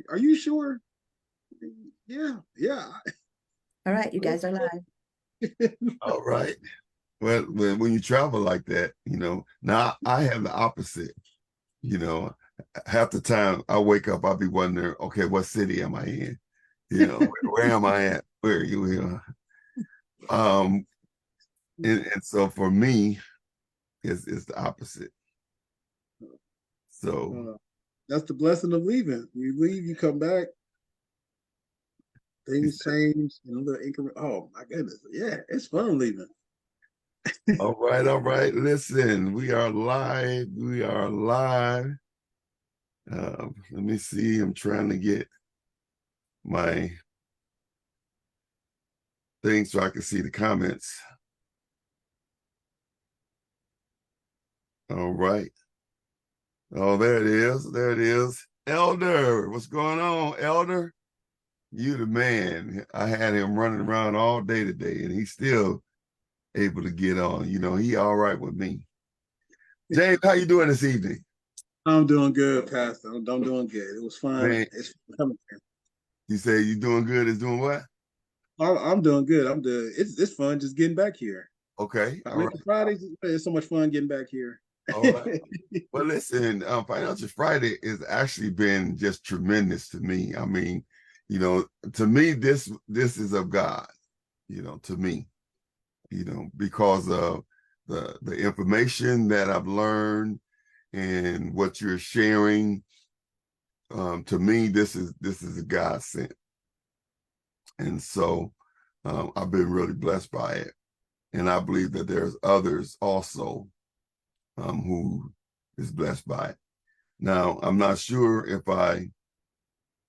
Are you sure? Yeah, yeah. All right, you guys are live. All right. Well, when you travel like that, now I have the opposite. You know, half the time I wake up, I'll be wondering, okay, what city am I in? Where am I at? Where are you here? Um, and so for me, it's the opposite. So Uh, that's the blessing of leaving. You leave, you come back, things change in a little increment. Oh my goodness. Yeah, it's fun leaving. all right, all right. Listen, we are live. We are live. Let me see. I'm trying to get my thing so I can see the comments. All right. Oh, there it is. There it is. Elder, what's going on, Elder? You the man. I had him running around all day today, and he's still able to get on. He all right with me. James, how you doing this evening? I'm doing good, Pastor. I'm doing good. It was fun. Man, It's fun coming here. you say you doing good is doing what? I'm doing good. I'm doing. It's fun just getting back here. Okay, all right, Financial Fridays. It's so much fun getting back here. all right. Well, listen, Financial Friday has actually been just tremendous to me. I mean, to me, this is of God, to me, because of the information that I've learned and what you're sharing. To me, this is a godsend. And so I've been really blessed by it. And I believe that there's others also who is blessed by it. Now, I'm not sure if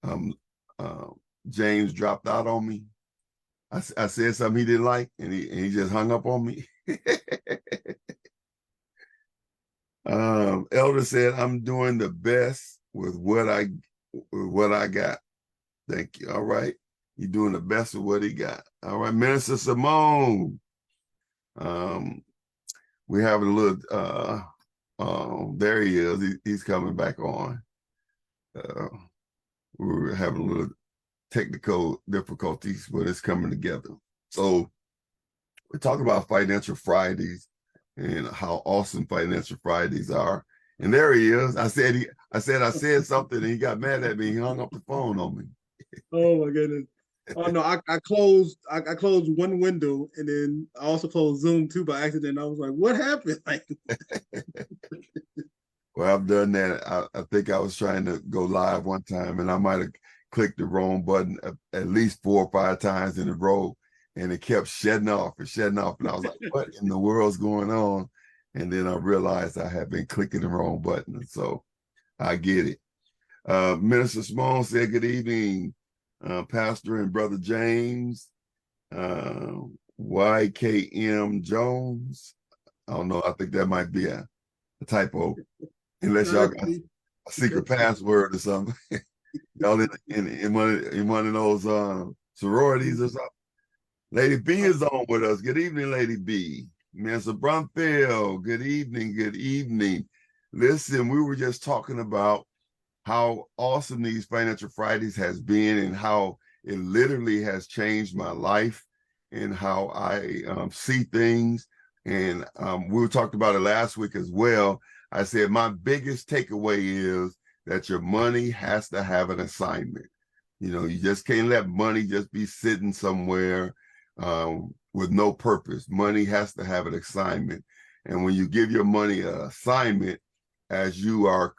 um, uh, James dropped out on me. I said something he didn't like, and he just hung up on me. Elder said, I'm doing the best with what I got. Thank you. All right. You're doing the best with what he got. All right. Minister Simone. We have a little there he is. He's coming back on. We were having a little technical difficulties, but it's coming together. So we're talking about Financial Fridays and how awesome Financial Fridays are. And there he is. I said something, and he got mad at me. He hung up the phone on me. Oh my goodness. Oh no, I closed one window and then I also closed Zoom too by accident. I was like, what happened? Like, Well, I've done that. I think I was trying to go live one time, and I might have clicked the wrong button at least 4 or 5 times in a row, and it kept shutting off and shutting off. And I was like, what in the world's going on? And then I realized I had been clicking the wrong button. So I get it. Minister Simone said, good evening, Pastor and Brother James. YKM Jones. I don't know. I think that might be a typo, unless y'all got a secret password or something. Y'all in one of those sororities or something. Lady B is on with us. Good evening, Lady B. Mr. Brumfield, good evening, good evening. Listen, we were just talking about how awesome these Financial Fridays has been and how it literally has changed my life and how I see things. And we talked about it last week as well. I said my biggest takeaway is that your money has to have an assignment. You just can't let money just be sitting somewhere with no purpose. Money has to have an assignment. And when you give your money an assignment, as you are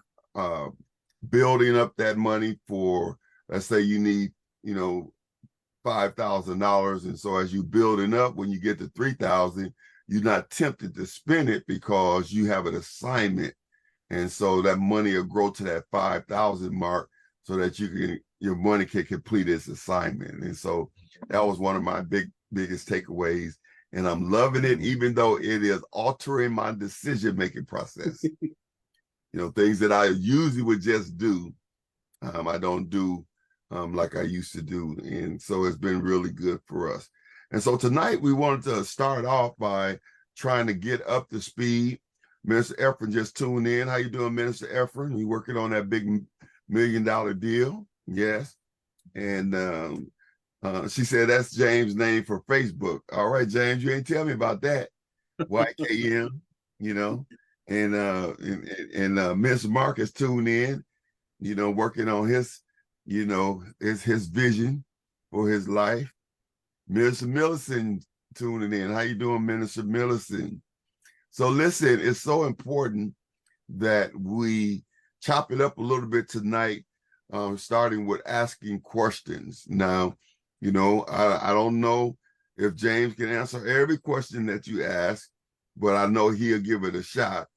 building up that money for, let's say you need, $5,000. And so as you building up, when you get to 3,000, you're not tempted to spend it because you have an assignment. And so that money will grow to that 5,000 mark so that your money can complete its assignment. And so that was one of my biggest takeaways. And I'm loving it, even though it is altering my decision-making process. Things that I usually would just do, I don't do like I used to do. And so it's been really good for us. And so tonight we wanted to start off by trying to get up to speed. Minister Ephraim just tuned in. How you doing, Minister Ephraim? You working on that big $1 million deal? Yes. And she said that's James' name for Facebook. All right, James, you ain't tell me about that. YKM, you know, and Miss Marcus tuned in, you know, working on his, you know, his vision for his life. Minister Millicent tuning in. How you doing, Minister Millicent? So listen, it's so important that we chop it up a little bit tonight, starting with asking questions. Now, you know, I don't know if James can answer every question that you ask, but I know he'll give it a shot.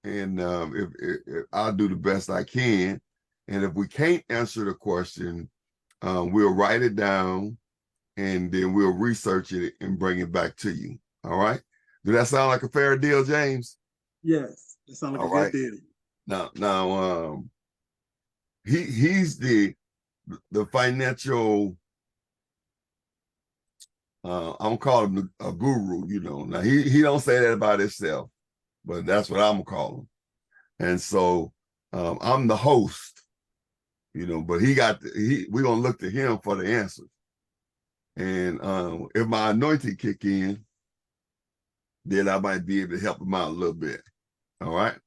And if I'll do the best I can. And if we can't answer the question, we'll write it down and then we'll research it and bring it back to you. All right. Do that sound like a fair deal, James? Yes, that sounds like a good deal. Now, he's the financial. I'm gonna call him a guru. You know, now he don't say that about himself, but that's what I'm gonna call him. And so I'm the host. You know, but we're gonna look to him for the answers. And if my anointing kick in, then I might be able to help him out a little bit. All right.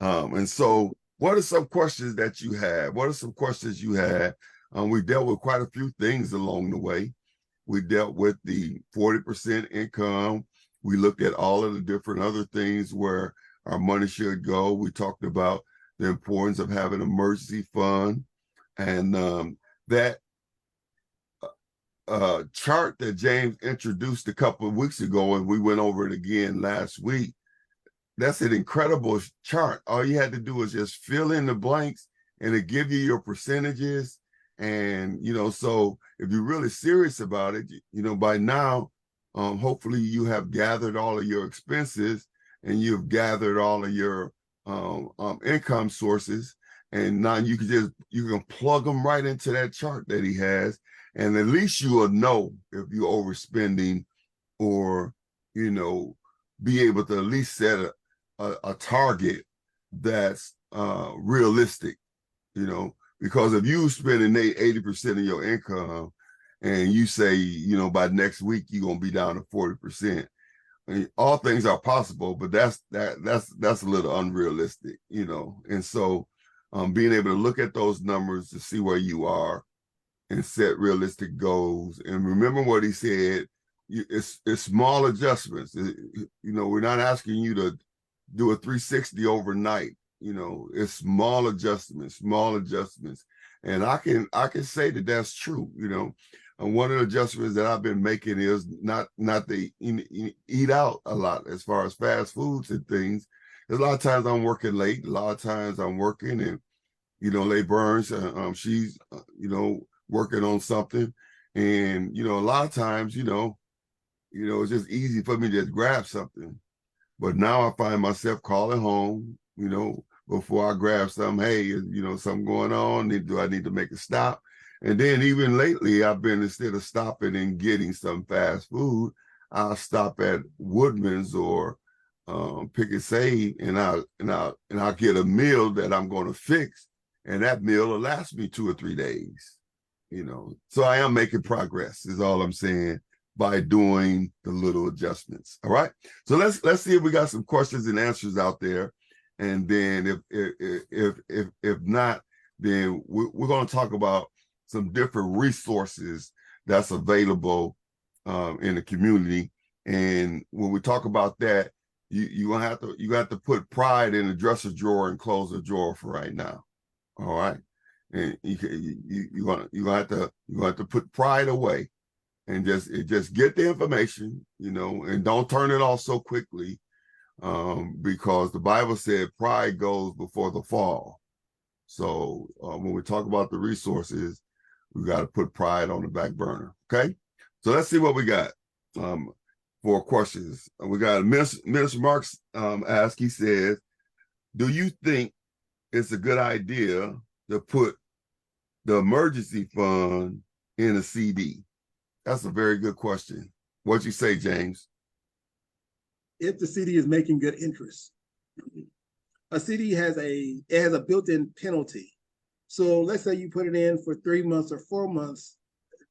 And so what are some questions that you have? What are some questions you had? We dealt with quite a few things along the way. We dealt with the 40% income. We looked at all of the different other things where our money should go. We talked about the importance of having an emergency fund. And that chart that James introduced a couple of weeks ago, and we went over it again last week, that's an incredible chart. All you had to do is just fill in the blanks and it give you your percentages. And, you know, so if you're really serious about it, you know, by now, hopefully you have gathered all of your expenses and you've gathered all of your income sources. And now you can plug them right into that chart that he has. And at least you will know if you're overspending or, you know, be able to at least set a target that's realistic, you know, because if you spending 80% of your income and you say, you know, by next week, you're going to be down to 40%. I mean, all things are possible, but that's a little unrealistic, you know? And so being able to look at those numbers to see where you are and set realistic goals. And remember what he said, it's small adjustments. You know, we're not asking you to do a 360 overnight. You know, it's small adjustments. And I can say that that's true. You know, and one of the adjustments that I've been making is not to eat out a lot as far as fast foods and things. There's a lot of times I'm working late. A lot of times I'm working, and you know, Leigh Burns, she's you know, working on something, and you know, a lot of times, you know, it's just easy for me to just grab something. But now I find myself calling home, you know, before I grab something. Hey, you know, something going on? Do I need to make a stop? And then even lately, I've been, instead of stopping and getting some fast food, I'll stop at Woodman's or Pick and Save, and I'll get a meal that I'm going to fix, and that meal will last me 2 or 3 days. You know, so I am making progress, is all I'm saying, by doing the little adjustments. All right. So let's see if we got some questions and answers out there. And then if not, then we're going to talk about some different resources that's available in the community. And when we talk about that, you have to put pride in the dresser drawer and close the drawer for right now. All right. And you're gonna have to put pride away. And just get the information, you know, and don't turn it off so quickly, because the Bible said pride goes before the fall. So when we talk about the resources, we got to put pride on the back burner. Okay, so let's see what we got for questions. We got Minister Marks asked. He says, "Do you think it's a good idea to put the emergency fund in a CD?" That's a very good question. What'd you say, James? If the CD is making good interest, a CD has a built-in penalty So let's say you put it in for 3 months or 4 months.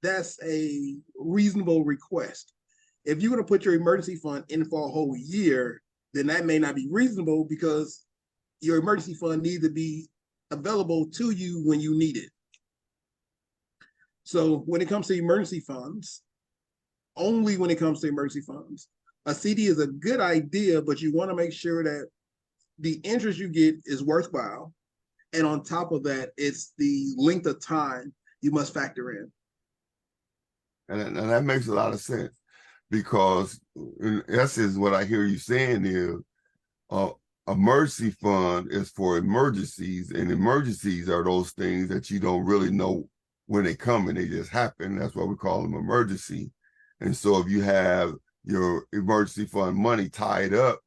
That's a reasonable request. If you're going to put your emergency fund in for a whole year, then that may not be reasonable because your emergency fund needs to be available to you when you need it. So when it comes to emergency funds, only when it comes to emergency funds, a CD is a good idea, but you want to make sure that the interest you get is worthwhile. And on top of that, it's the length of time you must factor in. And that makes a lot of sense, because in essence, what I hear you saying is emergency fund is for emergencies, and emergencies are those things that you don't really know when they come and they just happen. That's why we call them emergency. And so if you have your emergency fund money tied up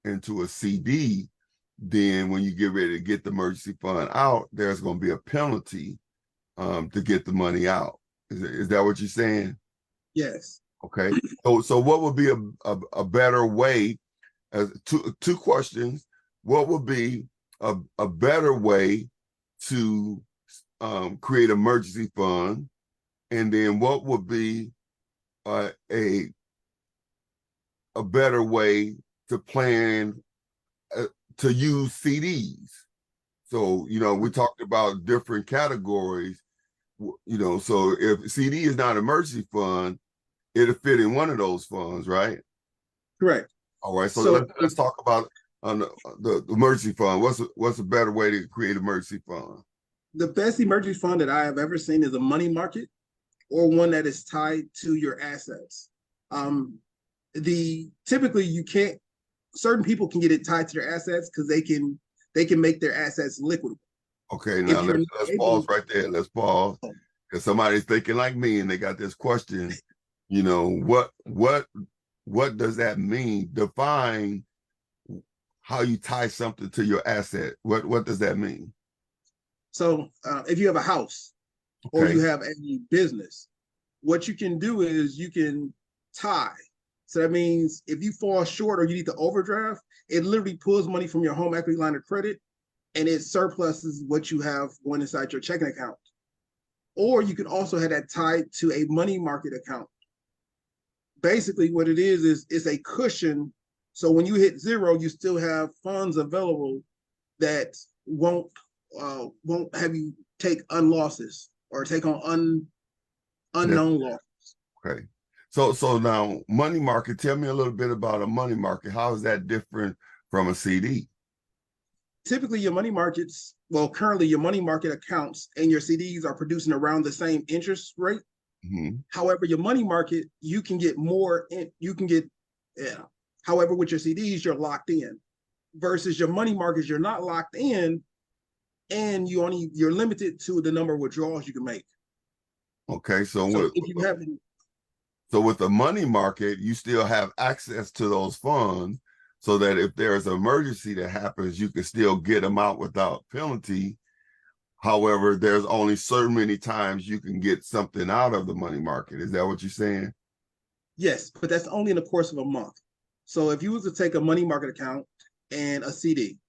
into a CD, then when you get ready to get the emergency fund out, there's going to be a penalty to get the money out. Is that what you're saying? Yes. Okay. So what would be a better way? Two questions. What would be a better way to create emergency fund, and then what would be a better way to plan to use CDs? So we talked about different categories. So if CD is not emergency fund, it'll fit in one of those funds, right? Correct. All right. So let's talk about the emergency fund. What's a better way to create emergency fund? The best emergency fund that I have ever seen is a money market, or one that is tied to your assets. Typically certain people can get it tied to their assets because they can make their assets liquid. Okay, now let's pause right there. Let's pause, because somebody's thinking like me and they got this question. What does that mean? Define how you tie something to your asset. What does that mean? So if you have a house, or you have a business, what you can do is you can tie. So that means if you fall short or you need to overdraft, it literally pulls money from your home equity line of credit, and it surpluses what you have going inside your checking account. Or you can also have that tied to a money market account. Basically, what it is it's a cushion. So when you hit zero, you still have funds available that won't have you take unlosses or take on unknown losses. Okay. So now money market, tell me a little bit about a money market. How is that different from a CD? Typically your money markets, currently your money market accounts and your CDs are producing around the same interest rate. Mm-hmm. However, your money market, you can get more, however, with your CDs, you're locked in, versus your money markets, you're not locked in, and you're limited to the number of withdrawals you can make. Okay, so with the money market, you still have access to those funds, so that if there's an emergency that happens, you can still get them out without penalty. However, there's only so many times you can get something out of the money market. Is that what you're saying? Yes, but that's only in the course of a month. So if you was to take a money market account and a CD,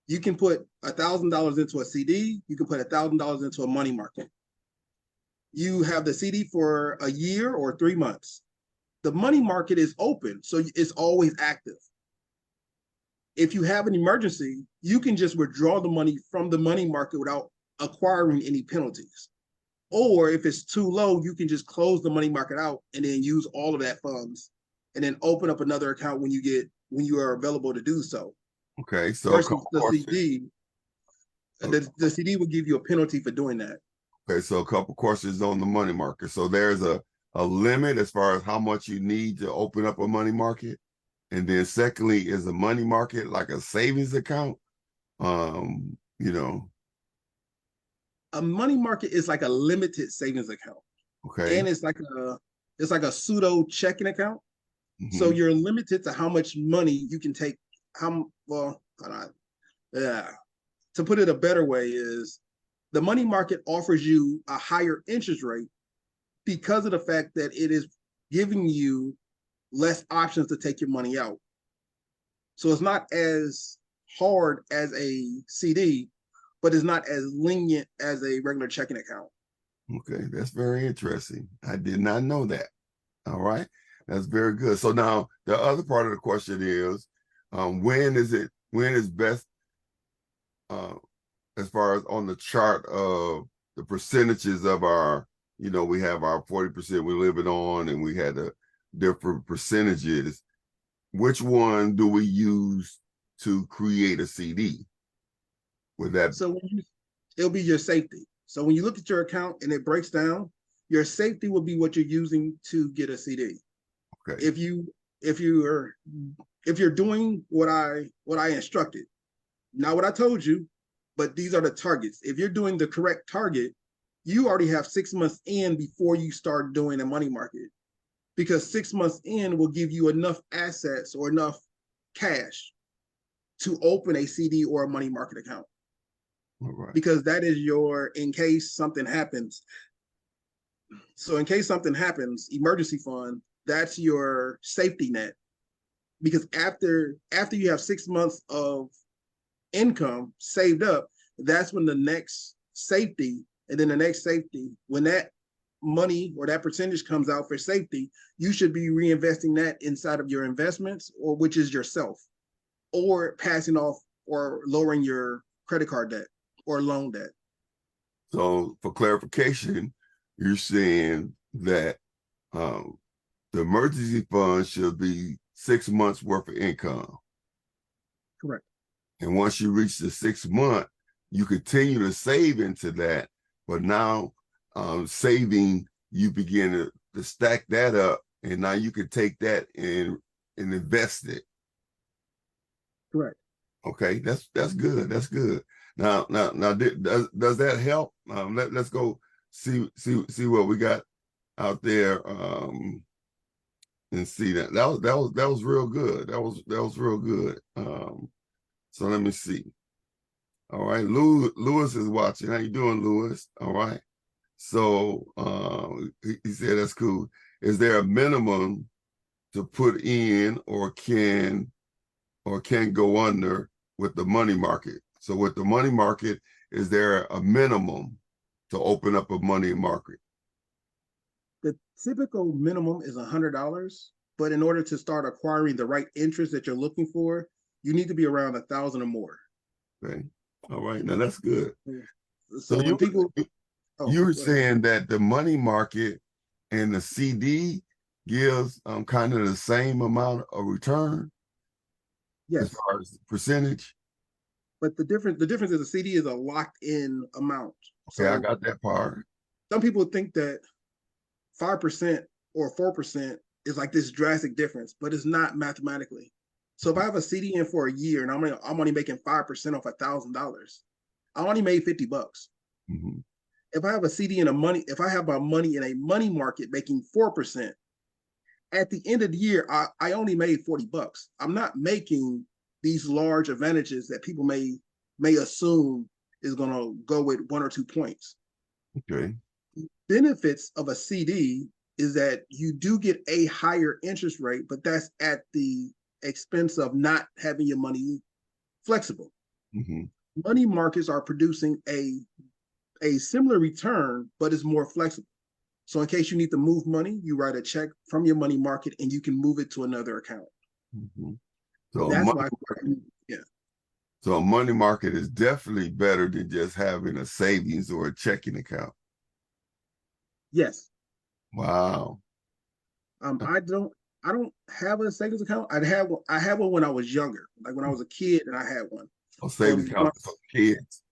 you can put $1,000 into a CD, you can put $1,000 into a money market. You have the CD for a year or 3 months. The money market is open, so it's always active. If you have an emergency, you can just withdraw the money from the money market without acquiring any penalties. Or if it's too low, you can just close the money market out and then use all of that funds, and then open up another account when you are available to do so. Okay, so versus the CD, the CD will give you a penalty for doing that. Okay, so a couple questions on the money market. So there's a limit as far as how much you need to open up a money market. And then secondly, is a money market like a savings account? A money market is like a limited savings account. Okay. And it's like a pseudo checking account. Mm-hmm. So you're limited to how much money you can take. To put it a better way is, the money market offers you a higher interest rate because of the fact that it is giving you less options to take your money out. So it's not as hard as a CD, but it's not as lenient as a regular checking account. Okay, that's very interesting. I did not know that. All right, that's very good. So now the other part of the question is, when is best, as far as on the chart of the percentages of our, we have our 40% we're living on, and we had the different percentages. Which one do we use to create a CD? With that, so it'll be your safety. So when you look at your account and it breaks down, your safety will be what you're using to get a CD. okay. If you're doing what I instructed, not what I told you, but these are the targets. If you're doing the correct target, you already have 6 months in before you start doing a money market, because 6 months in will give you enough assets or enough cash to open a CD or a money market account. All right. Because that is your, in case something happens. So in case something happens, emergency fund, that's your safety net. Because after you have 6 months of income saved up, that's when the next safety, and then the next safety, when that money or that percentage comes out for safety, you should be reinvesting that inside of your investments, or which is yourself, or passing off or lowering your credit card debt or loan debt. So for clarification, you're saying that the emergency fund should be 6 months worth of income. Correct. And once you reach the 6 month, you continue to save into that. But now saving, you begin to stack that up, and now you can take that and invest it. Correct. Okay, that's good. That's good. Now, does that help? Let's go see what we got out there, and see that was real good. That was real good. So let me see. All right, Lewis is watching. How you doing, Lewis? All right. So he said that's cool. Is there a minimum to put in, or can go under with the money market? So with the money market, is there a minimum to open up a money market? The typical minimum is $100, but in order to start acquiring the right interest that you're looking for, you need to be around 1,000 or more. Okay. All right. Now that's good. So when people, you were saying that the money market and the CD gives kind of the same amount of return. Yes. As far as percentage. But the difference is the CD is a locked in amount. Okay, so I got that part. Some people think that 5% or 4% is like this drastic difference, but it's not mathematically. So if I have a CD in for a year and I'm only making 5% off $1,000, I only made $50. Mm-hmm. If I have a CD in if I have my money in a money market making 4%, at the end of the year, I only made $40. I'm not making these large advantages that people may assume is going to go with 1 or 2 points. Okay. Benefits of a CD is that you do get a higher interest rate, but that's at the expense of not having your money flexible. Mm-hmm. Money markets are producing a similar return, but it's more flexible. So in case you need to move money, you write a check from your money market and you can move it to another account. Mm-hmm. So that's why, yeah. So a money market is definitely better than just having a savings or a checking account. Yes. Wow. I don't have a savings account. I had one when I was younger, like when I was a kid, and I had one. A savings account for kids.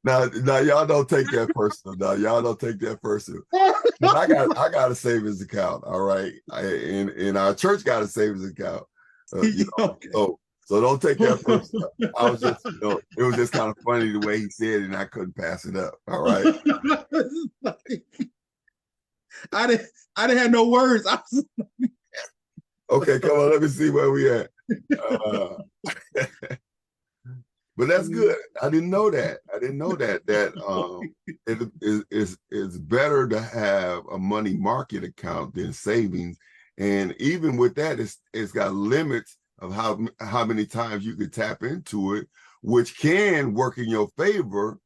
Now y'all don't take that personal. Now y'all don't take that personal. I got a savings account. All right, and our church got a savings account. Okay. So don't take that personal. I was just, it was just kind of funny the way he said it, and I couldn't pass it up. All right. I didn't have no words. Okay, come on. Let me see where we at. But that's good. I didn't know that. It is better to have a money market account than savings. And even with that, it's got limits of how many times you could tap into it, which can work in your favor,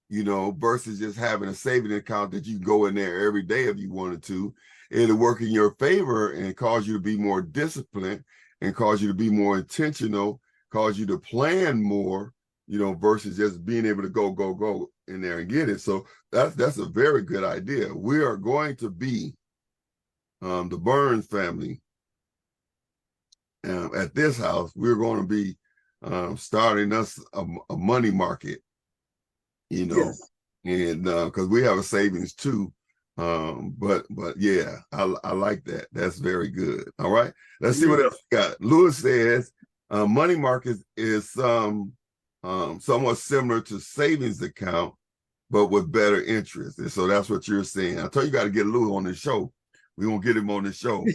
you know, versus just having a saving account that you go in there every day if you wanted to. It'll work in your favor and cause you to be more disciplined and cause you to be more intentional, cause you to plan more, you know, versus just being able to go in there and get it. So that's a very good idea. We are going to be the Burns family at this house. We're going to be starting us a money market, you know, Yes. and because we have a savings too. But yeah, I like that. That's very good. All right, let's see what else we got. Lewis says money market is somewhat similar to savings account, but with better interest. And so that's what you're saying. I told you got to get Lewis on the show. We're gonna get him on the show.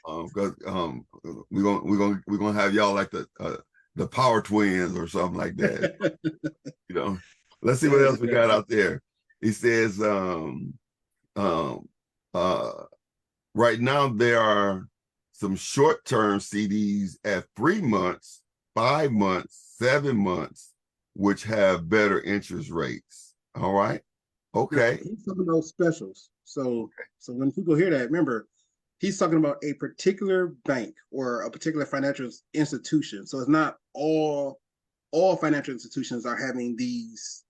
Because we're gonna have y'all like the Power Twins or something like that. You know, let's see what else we got out there. He says, right now there are some short-term CDs at 3 months, 5 months, 7 months, which have better interest rates. All right. Okay. He's talking about specials. So when people hear that, remember, he's talking about a particular bank or a particular financial institution. So it's not all financial institutions are having these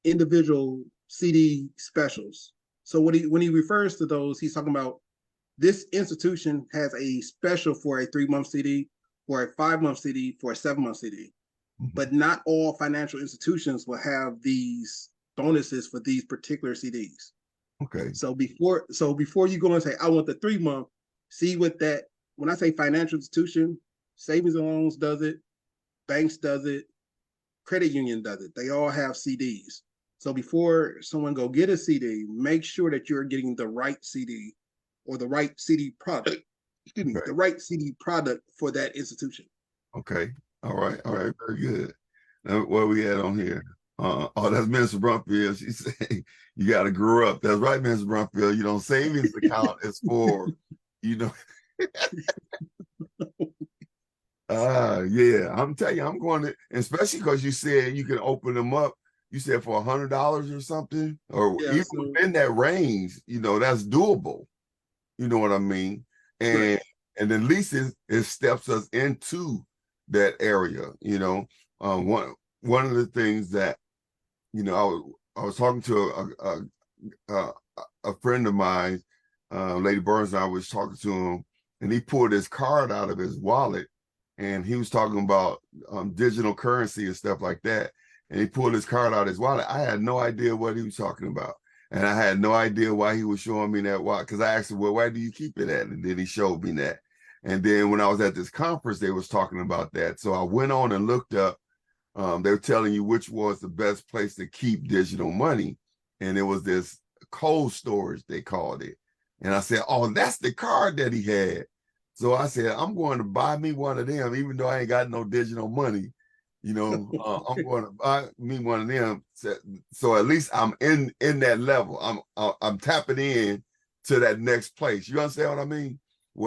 individual CD specials. So when he refers to those, he's talking about this institution has a special for a 3-month CD, for a 5-month CD, for a 7-month CD. But not all financial institutions will have these bonuses for these particular CDs. Okay. So before you go and say, I want the 3-month, see what that, when I say financial institution, savings and loans does it, banks does it, credit union does it. They all have CDs. So before someone go get a CD, make sure that you're getting the right CD or the right CD product. Excuse me, the right CD product for that institution. Okay. All right. Very good. Now, what we had on here? That's Minister Brumfield. She said, you got to grow up. That's right, Minister Brumfield. You know, savings account is for, you know. Yeah, I'm telling you, I'm going to, especially because you said you can open them up. You said for $100 or something, or even within that range, you know, that's doable. You know what I mean? And at least it steps us into that area. You know, one of the things that, you know, I was talking to a friend of mine, Lady Burns, and I was talking to him, and he pulled his card out of his wallet, and he was talking about digital currency and stuff like that. And he pulled his card out of his wallet. I had no idea what he was talking about. And I had no idea why he was showing me that wallet. Because I asked him, well, why do you keep it at? And then he showed me that. And then when I was at this conference, they was talking about that. So I went on and looked up. They were telling you which was the best place to keep digital money. And it was this cold storage, they called it. And I said, oh, that's the card that he had. So I said, I'm going to buy me one of them, even though I ain't got no digital money. You know, I'm going to buy me one of them. So at least I'm in that level. I'm tapping in to that next place. You understand what I mean?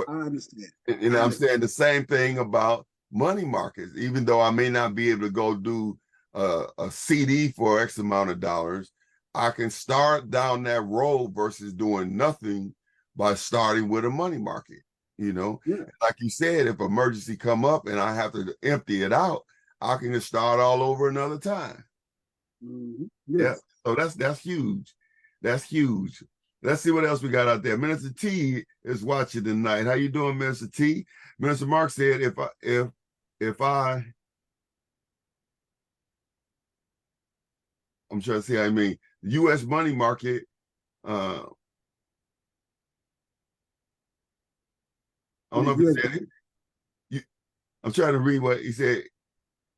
I understand. And I'm saying the same thing about money markets. Even though I may not be able to go do a CD for X amount of dollars, I can start down that road versus doing nothing by starting with a money market. You know, like you said, if emergency come up and I have to empty it out, I can just start all over another time. Yeah. So that's huge. That's huge. Let's see what else we got out there. Minister T is watching tonight. How you doing, Minister T? Minister Mark said, I'm trying to see how I mean, the U.S. money market, I don't know if he said it. I'm trying to read what he said.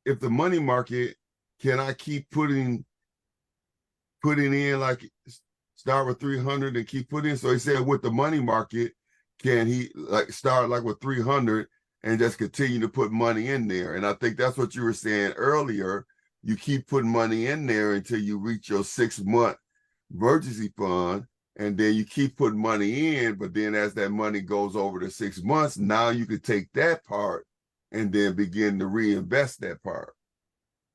If the money market, can I keep putting in, like start with 300 and keep putting in? So he said with the money market, can he like start like with 300 and just continue to put money in there? And I think that's what you were saying earlier. You keep putting money in there until you reach your 6-month emergency fund. and then you keep putting money in, but then as that money goes over to 6 months, now you could take that part and then begin to reinvest that part.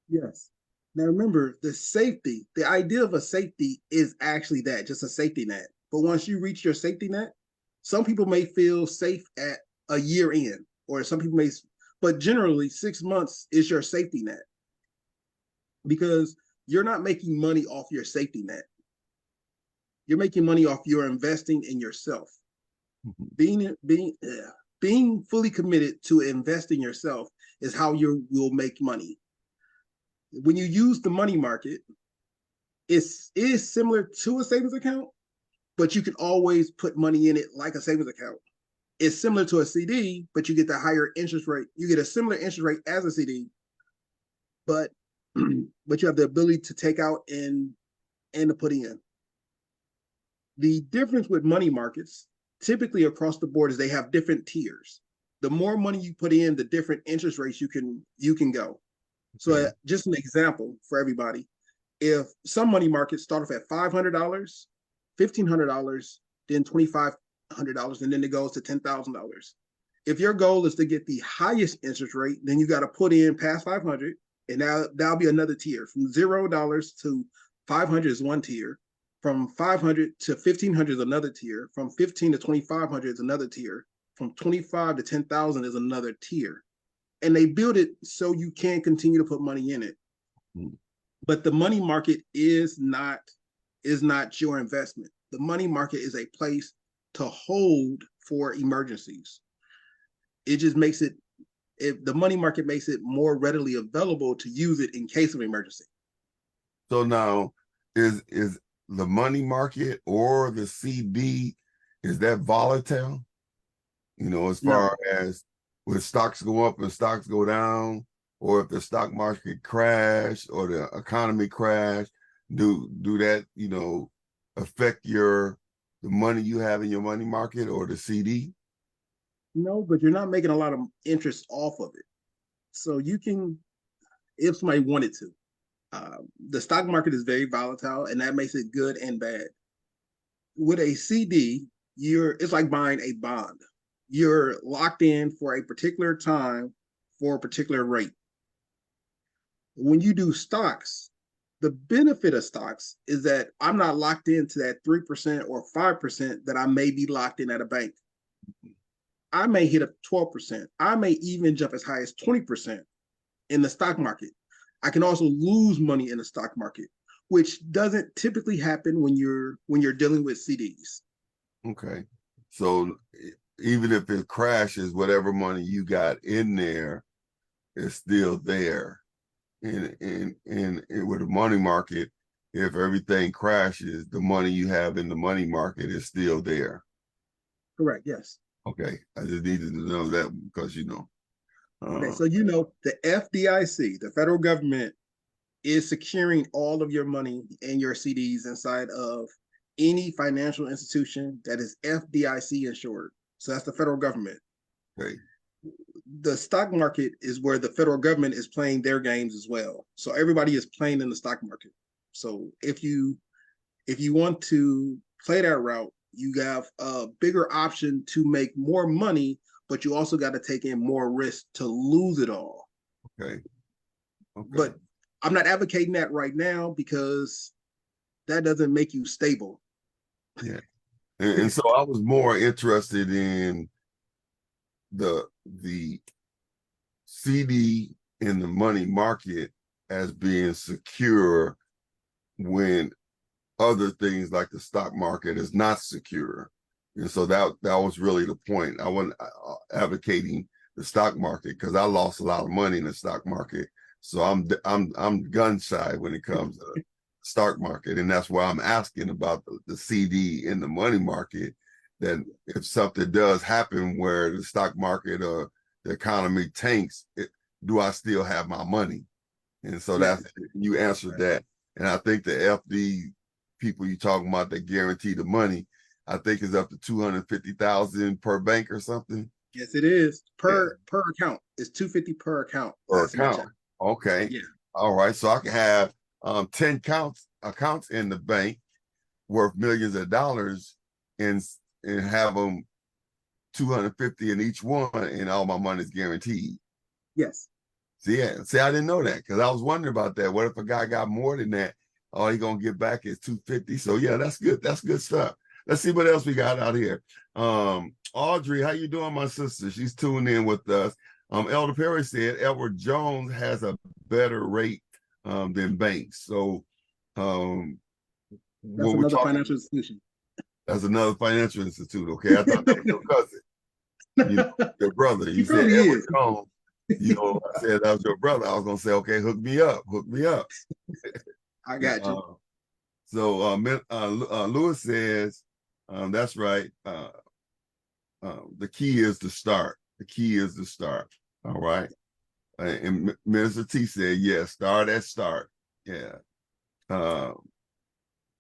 Yes. Now remember, the idea of a safety is actually that, just a safety net. But once you reach your safety net, some people may feel safe at a year in, or some people may, but generally 6 months is your safety net because you're not making money off your safety net. You're making money off your investing in yourself. Being fully committed to invest in yourself is how you will make money. When you use the money market, it is similar to a savings account, but you can always put money in it like a savings account. It's similar to a CD, but you get the higher interest rate. You get a similar interest rate as a CD, but but you have the ability to take out and to put in. The difference with money markets, typically across the board, is they have different tiers. The more money you put in, the different interest rates you can go. So just an example for everybody, if some money markets start off at $500, $1,500, then $2,500, and then it goes to $10,000. If your goal is to get the highest interest rate, then you got to put in past 500, and now that'll be another tier. From $0 to 500 is one tier. From 500 to 1,500 is another tier. From 15 to 2,500 is another tier. From 25 to 10,000 is another tier. And they build it so you can continue to put money in it. But the money market is not your investment. The money market is a place to hold for emergencies. It just makes it, the money market makes it more readily available to use it in case of emergency. So now, is the money market or the CD, is that volatile? You know, as far as when stocks go up and stocks go down, or if the stock market crash or the economy crash, do that, you know, affect the money you have in your money market or the CD? No, but you're not making a lot of interest off of it. So you can, if somebody wanted to. The stock market is very volatile, and that makes it good and bad. With a CD, it's like buying a bond. You're locked in for a particular time for a particular rate. When you do stocks, the benefit of stocks is that I'm not locked into that 3% or 5% that I may be locked in at a bank. I may hit up 12%. I may even jump as high as 20% in the stock market. I can also lose money in the stock market, which doesn't typically happen when you're dealing with CDs. Okay. So even if it crashes, whatever money you got in there is still there. And with the money market, if everything crashes, the money you have in the money market is still there. Correct. Yes. Okay. I just needed to know that because, you know. Okay. So, you know, the FDIC, the federal government, is securing all of your money and your CDs inside of any financial institution that is FDIC insured. So that's the federal government. Okay. The stock market is where the federal government is playing their games as well. So everybody is playing in the stock market. So if you want to play that route, you have a bigger option to make more money, but you also got to take in more risk to lose it all. Okay. But I'm not advocating that right now because that doesn't make you stable. Yeah. And so I was more interested in the CD in the money market as being secure when other things like the stock market is not secure. And so that was really the point. I wasn't advocating the stock market because I lost a lot of money in the stock market. So I'm gun shy when it comes to the stock market. And that's why I'm asking about the CD in the money market, that if something does happen where the stock market or the economy tanks, do I still have my money? And so you answered that. And I think the FD people you talking about that guarantee the money, I think is up to 250,000 per bank or something. Yes, it is per account. It's 250 per account. Per account. Okay. Yeah. All right. So I can have 10 accounts in the bank, worth millions of dollars and have them 250 in each one, and all my money is guaranteed. Yes. See, I didn't know that because I was wondering about that. What if a guy got more than that? All he gonna get back is 250. So yeah, that's good. That's good stuff. Let's see what else we got out here. Audrey, how you doing, my sister? She's tuned in with us. Elder Perry said Edward Jones has a better rate than Banks. So That's another financial institution. That's another financial institute. Okay, I thought that was your cousin, your brother. You said Edward Jones. I said that was your brother. I was gonna say, okay, hook me up. I got you. So Lewis says, that's right. The key is to start. The key is to start. All right. And Minister T said, yes, start at start. Yeah.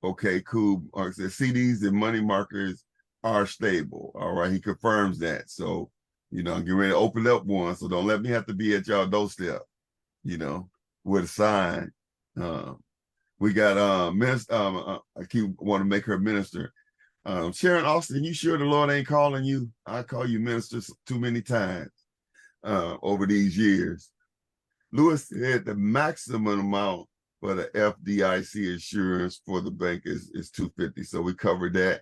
Okay, cool. Mark said CDs and money markers are stable. All right. He confirms that. So, I'm getting ready to open up one. So don't let me have to be at y'all doorstep, with a sign. We got minister. I keep want to make her minister. Sharon Austin, you sure the Lord ain't calling you? I call you minister too many times over these years. Lewis said the maximum amount for the FDIC insurance for the bank is $250. So we covered that.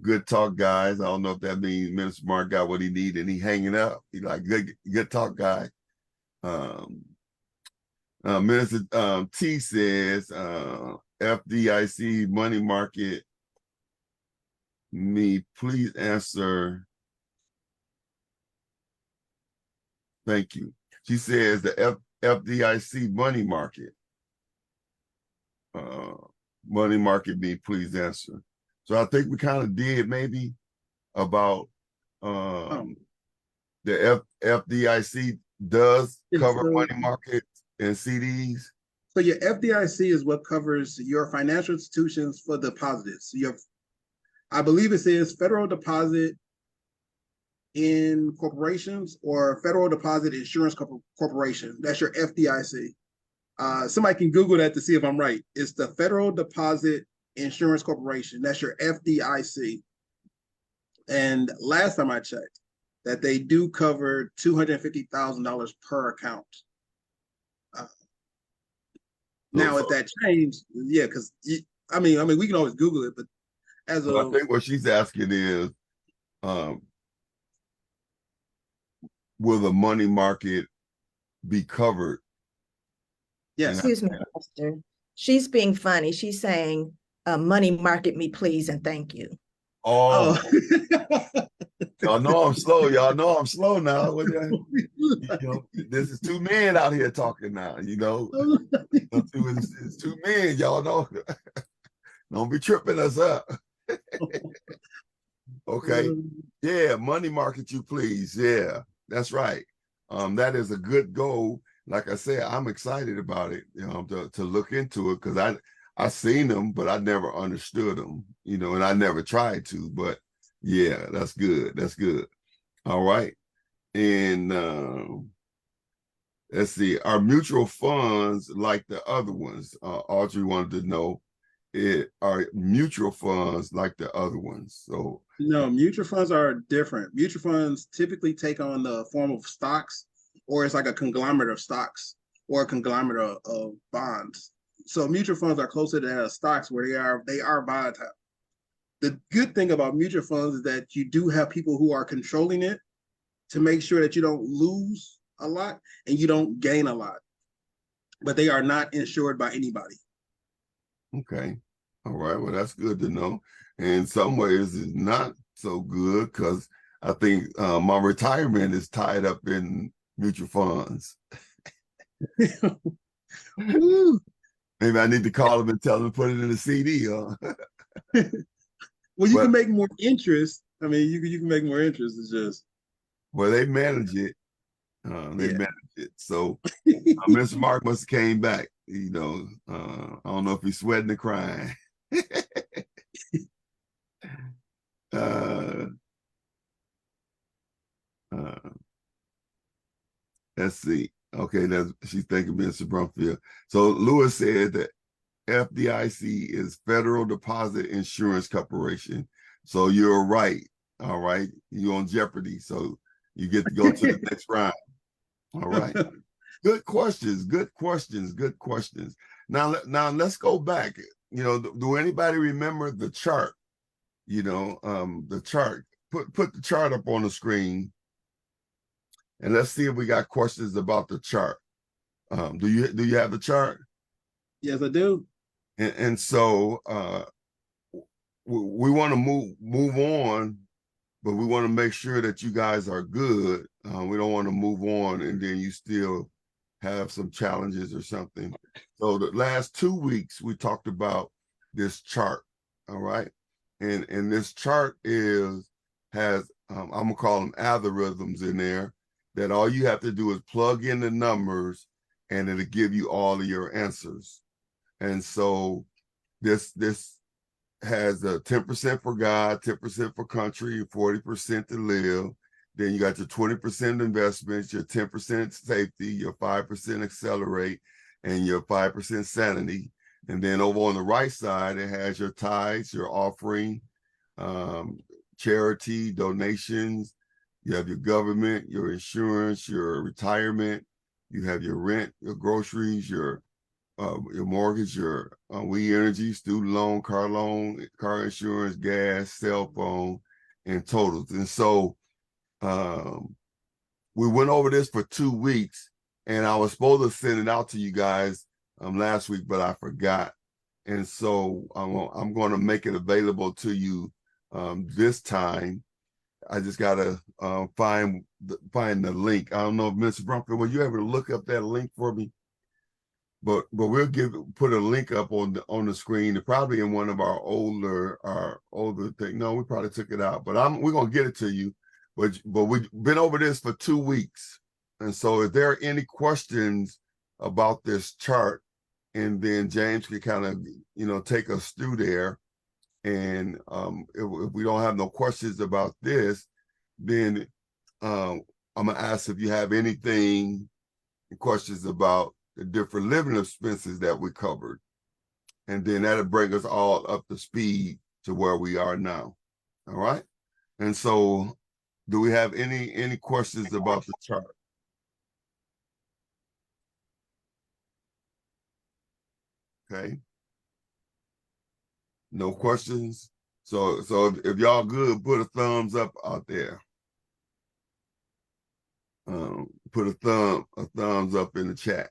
Good talk, guys. I don't know if that means Minister Mark got what he needed and he hanging up. He like good talk, guy. Minister T says FDIC money market. Me, please answer. Thank you. She says the FDIC money market. Money market, me, please answer. So I think we kind of did maybe about the FDIC does cover money market and CDs. So your FDIC is what covers your financial institutions for deposits. So you have, I believe it says federal deposit in corporations or federal deposit insurance corporation. That's your FDIC. Somebody can Google that to see if I'm right. It's the Federal Deposit Insurance Corporation. That's your FDIC. And last time I checked, that they do cover $250,000 per account. Now, if that changed, yeah, because I mean, we can always Google it, but I think what she's asking is, will the money market be covered? Yes. Excuse me, Pastor. She's being funny. She's saying, money market me, please, and thank you. Oh. Y'all know I'm slow. Y'all know I'm slow now. This is two men out here talking now, It's two men, y'all know. Don't be tripping us up. Okay. Yeah, money market you please. Yeah, that's right. That is a good goal. Like I said, I'm excited about it, to look into it because I seen them, but I never understood them, and I never tried to. But yeah, that's good. That's good. All right. And let's see, are mutual funds like the other ones? Audrey wanted to know, are mutual funds like the other ones? So no, mutual funds are different. Mutual funds typically take on the form of stocks, or it's like a conglomerate of stocks or a conglomerate of bonds. So mutual funds are closer to stocks where they are volatile. The good thing about mutual funds is that you do have people who are controlling it to make sure that you don't lose a lot and you don't gain a lot, but they are not insured by anybody. Okay. All right. Well, that's good to know. In some ways, it's not so good because I think my retirement is tied up in mutual funds. Maybe I need to call them and tell them to put it in a CD. Well, you can make more interest. I mean, you can make more interest. It's just. Well, they manage it. Manage it. So Mr. Mark must have came back. I don't know if he's sweating or crying. Let's see. Okay, she's thanking Mr. Brumfield. So Lewis said that FDIC is Federal Deposit Insurance Corporation. So you're right. All right. You're on Jeopardy. So you get to go to the next round. All right. Good questions. Good questions. Good questions. Now let's go back. Do anybody remember the chart? The chart. Put the chart up on the screen, and let's see if we got questions about the chart. Do you have the chart? Yes, I do. And so we want to move on, but we want to make sure that you guys are good. We don't want to move on and then you still have some challenges or something. So the last 2 weeks we talked about this chart. All right. And this chart has I'm gonna call them algorithms in there that all you have to do is plug in the numbers and it'll give you all of your answers. And so this has a 10% for God, 10% for country, 40% to live. Then you got your 20% investments, your 10% safety, your 5% accelerate, and your 5% sanity. And then over on the right side, it has your tithes, your offering, charity, donations. You have your government, your insurance, your retirement. You have your rent, your groceries, your mortgage, your We Energy, student loan, car insurance, gas, cell phone, and totals. And so we went over this for 2 weeks, and I was supposed to send it out to you guys last week, but I forgot. And so I'm going to make it available to you this time. I just got to find the link. I don't know if Mr. Brumfield, were you able to look up that link for me? But we'll put a link up on the screen, probably in one of our older thing. No, we probably took it out, but we're gonna get it to you. But we've been over this for 2 weeks, and so if there are any questions about this chart, and then James can kind of take us through there. And if we don't have no questions about this, then I'm gonna ask if you have questions about the different living expenses that we covered. And then that'll bring us all up to speed to where we are now. All right. And so do we have any questions about the chart? Okay. No questions. So if y'all good, put a thumbs up out there. Put a thumbs up in the chat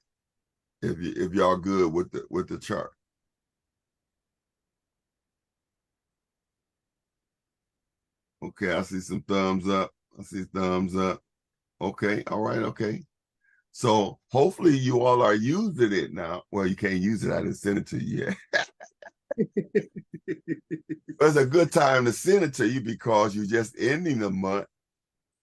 if y'all good with the chart. Okay, I see some thumbs up. I see thumbs up. Okay, all right, okay. So hopefully you all are using it now. Well, you can't use it. I didn't send it to you yet. It's a good time to send it to you because you're just ending the month.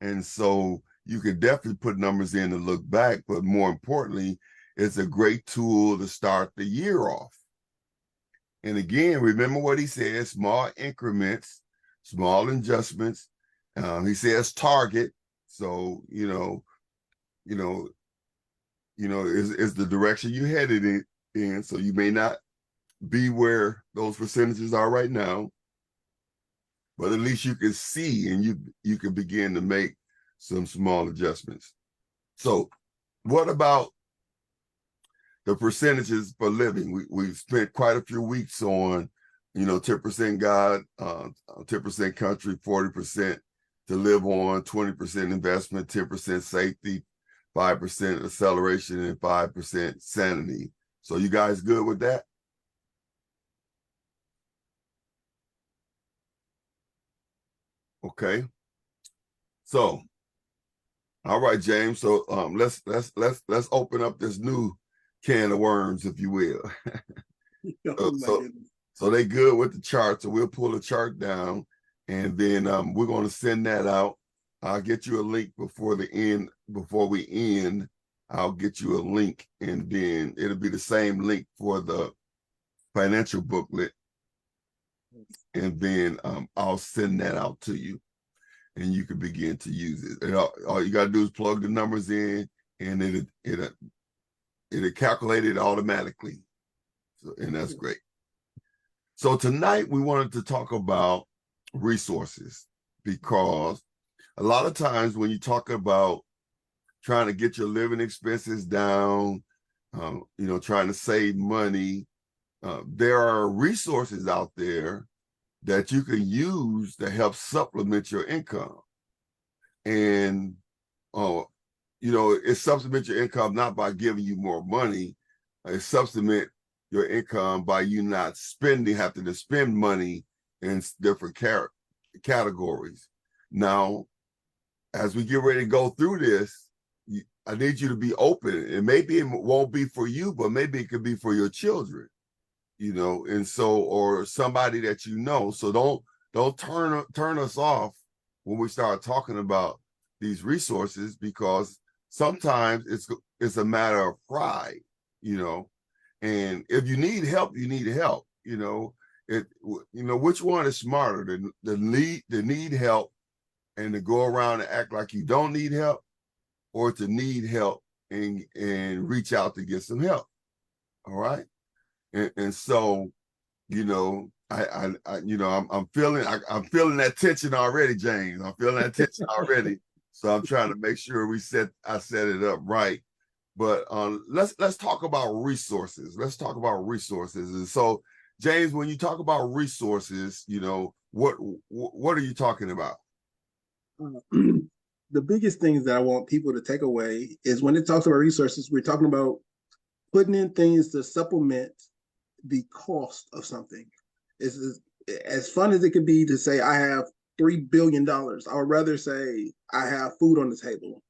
And so you can definitely put numbers in and look back. But more importantly, it's a great tool to start the year off. And again, remember what he says, small increments, small adjustments. He says target. So, is the direction you headed in. So you may not be where those percentages are right now, but at least you can see and you can begin to make some small adjustments. So what about the percentages for living? We've spent quite a few weeks on, 10% God, 10% country, 40% to live on, 20% investment, 10% safety, 5% acceleration, and 5% sanity. So you guys good with that? Okay. So, all right, James. So let's open up this new can of worms, if you will. So they good with the chart. So we'll pull the chart down, and then we're going to send that out. I'll get you a link before we end. I'll get you a link, and then it'll be the same link for the financial booklet. And then I'll send that out to you, and you can begin to use it. And all you got to do is plug the numbers in, and it'll calculate it automatically. And that's great. So tonight we wanted to talk about resources, because a lot of times when you talk about trying to get your living expenses down, trying to save money, there are resources out there that you can use to help supplement your income. And, it supplements your income not by giving you more money, it supplement your income by you not having to spend money in different categories. Now, as we get ready to go through this, I need you to be open. And maybe it won't be for you, but maybe it could be for your children, and so, or somebody that you know. So don't turn us off when we start talking about these resources, because sometimes it's a matter of pride, and if you need help, you need help. Which one is smarter, the need help and to go around and act like you don't need help, or to need help and reach out to get some help? All right. And so, I'm feeling that tension already, James. I'm feeling that tension already. So I'm trying to make sure I set it up right. But let's talk about resources. Let's talk about resources. And so, James, when you talk about resources, what are you talking about? The biggest things that I want people to take away is when it talks about resources, we're talking about putting in things to supplement the cost of something. Is as fun as it could be to say I have $3 billion. I would rather say I have food on the table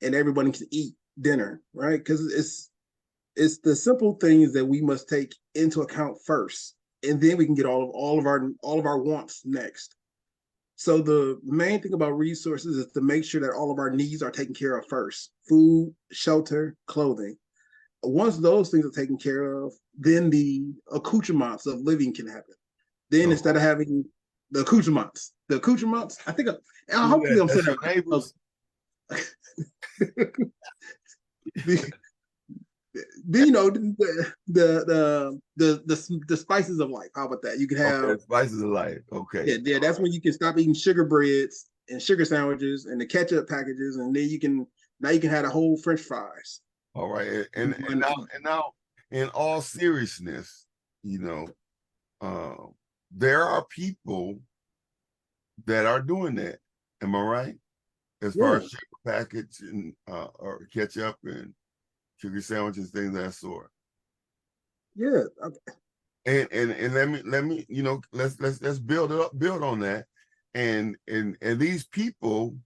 and everybody can eat dinner, right? Because it's the simple things that we must take into account first, and then we can get all of our wants next. So the main thing about resources is to make sure that all of our needs are taken care of first: food, shelter, clothing. Once those things are taken care of, then the accoutrements of living can happen. Then instead of having the accoutrements, I think, hopefully I'm saying that. The spices of life. How about that? You can have spices of life. Okay. Yeah, that's when you can stop eating sugar breads and sugar sandwiches and the ketchup packages, and then you can have a whole French fries. All right, and now, in all seriousness, there are people that are doing that. Am I right? As far as sugar packets and or ketchup and sugar sandwiches, things of that sort. Yeah. And let me let's build on that. And these people,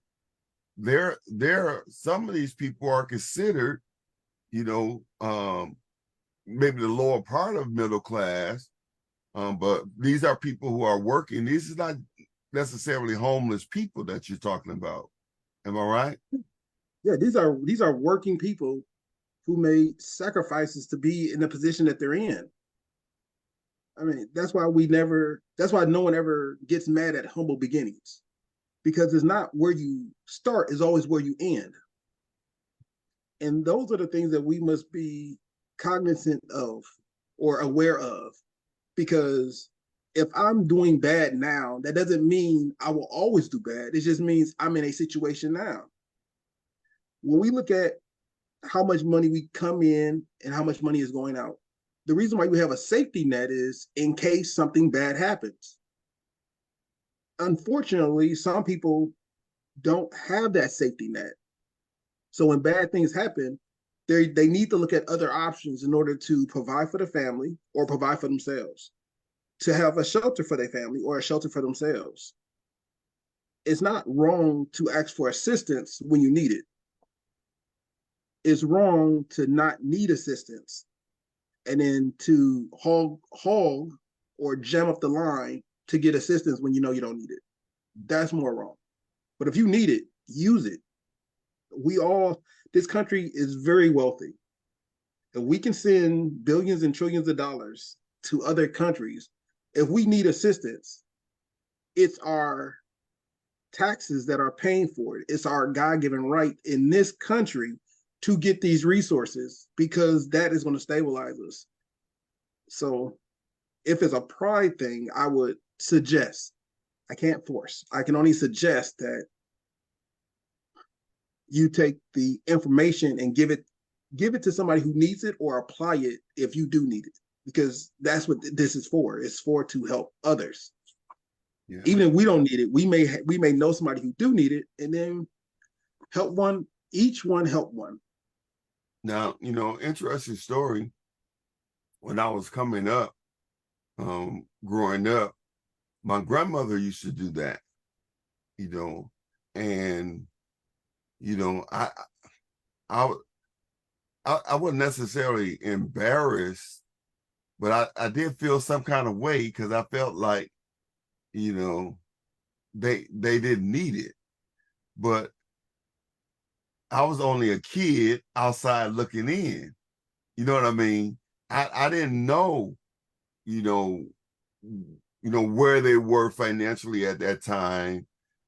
some of these people are considered, maybe the lower part of middle class, but these are people who are working. These is not necessarily homeless people that you're talking about. Am I right? Yeah, these are working people who made sacrifices to be in the position that they're in. I mean, that's why no one ever gets mad at humble beginnings, because it's not where you start, it's always where you end. And those are the things that we must be cognizant of or aware of, because if I'm doing bad now, that doesn't mean I will always do bad. It just means I'm in a situation now. When we look at how much money we come in and how much money is going out, the reason why we have a safety net is in case something bad happens. Unfortunately, some people don't have that safety net. So when bad things happen, they need to look at other options in order to provide for the family or provide for themselves, to have a shelter for their family or a shelter for themselves. It's not wrong to ask for assistance when you need it. It's wrong to not need assistance and then to hog or jam up the line to get assistance when you know you don't need it. That's more wrong. But if you need it, use it. This country is very wealthy. And we can send billions and trillions of dollars to other countries. If we need assistance, it's our taxes that are paying for it. It's our God-given right in this country to get these resources, because that is going to stabilize us. So if it's a pride thing, I would suggest, I can't force, I can only suggest that you take the information and give it to somebody who needs it, or apply it if you do need it, because that's what this is for. It's for to help others. Yeah. Even if we don't need it, we may know somebody who do need it, and then help one, each one help one. Now, interesting story. When I was coming up, growing up, my grandmother used to do that, and I wasn't necessarily embarrassed, but I did feel some kind of way, because I felt like, they didn't need it. But I was only a kid outside looking in. You know what I mean? I didn't know, where they were financially at that time.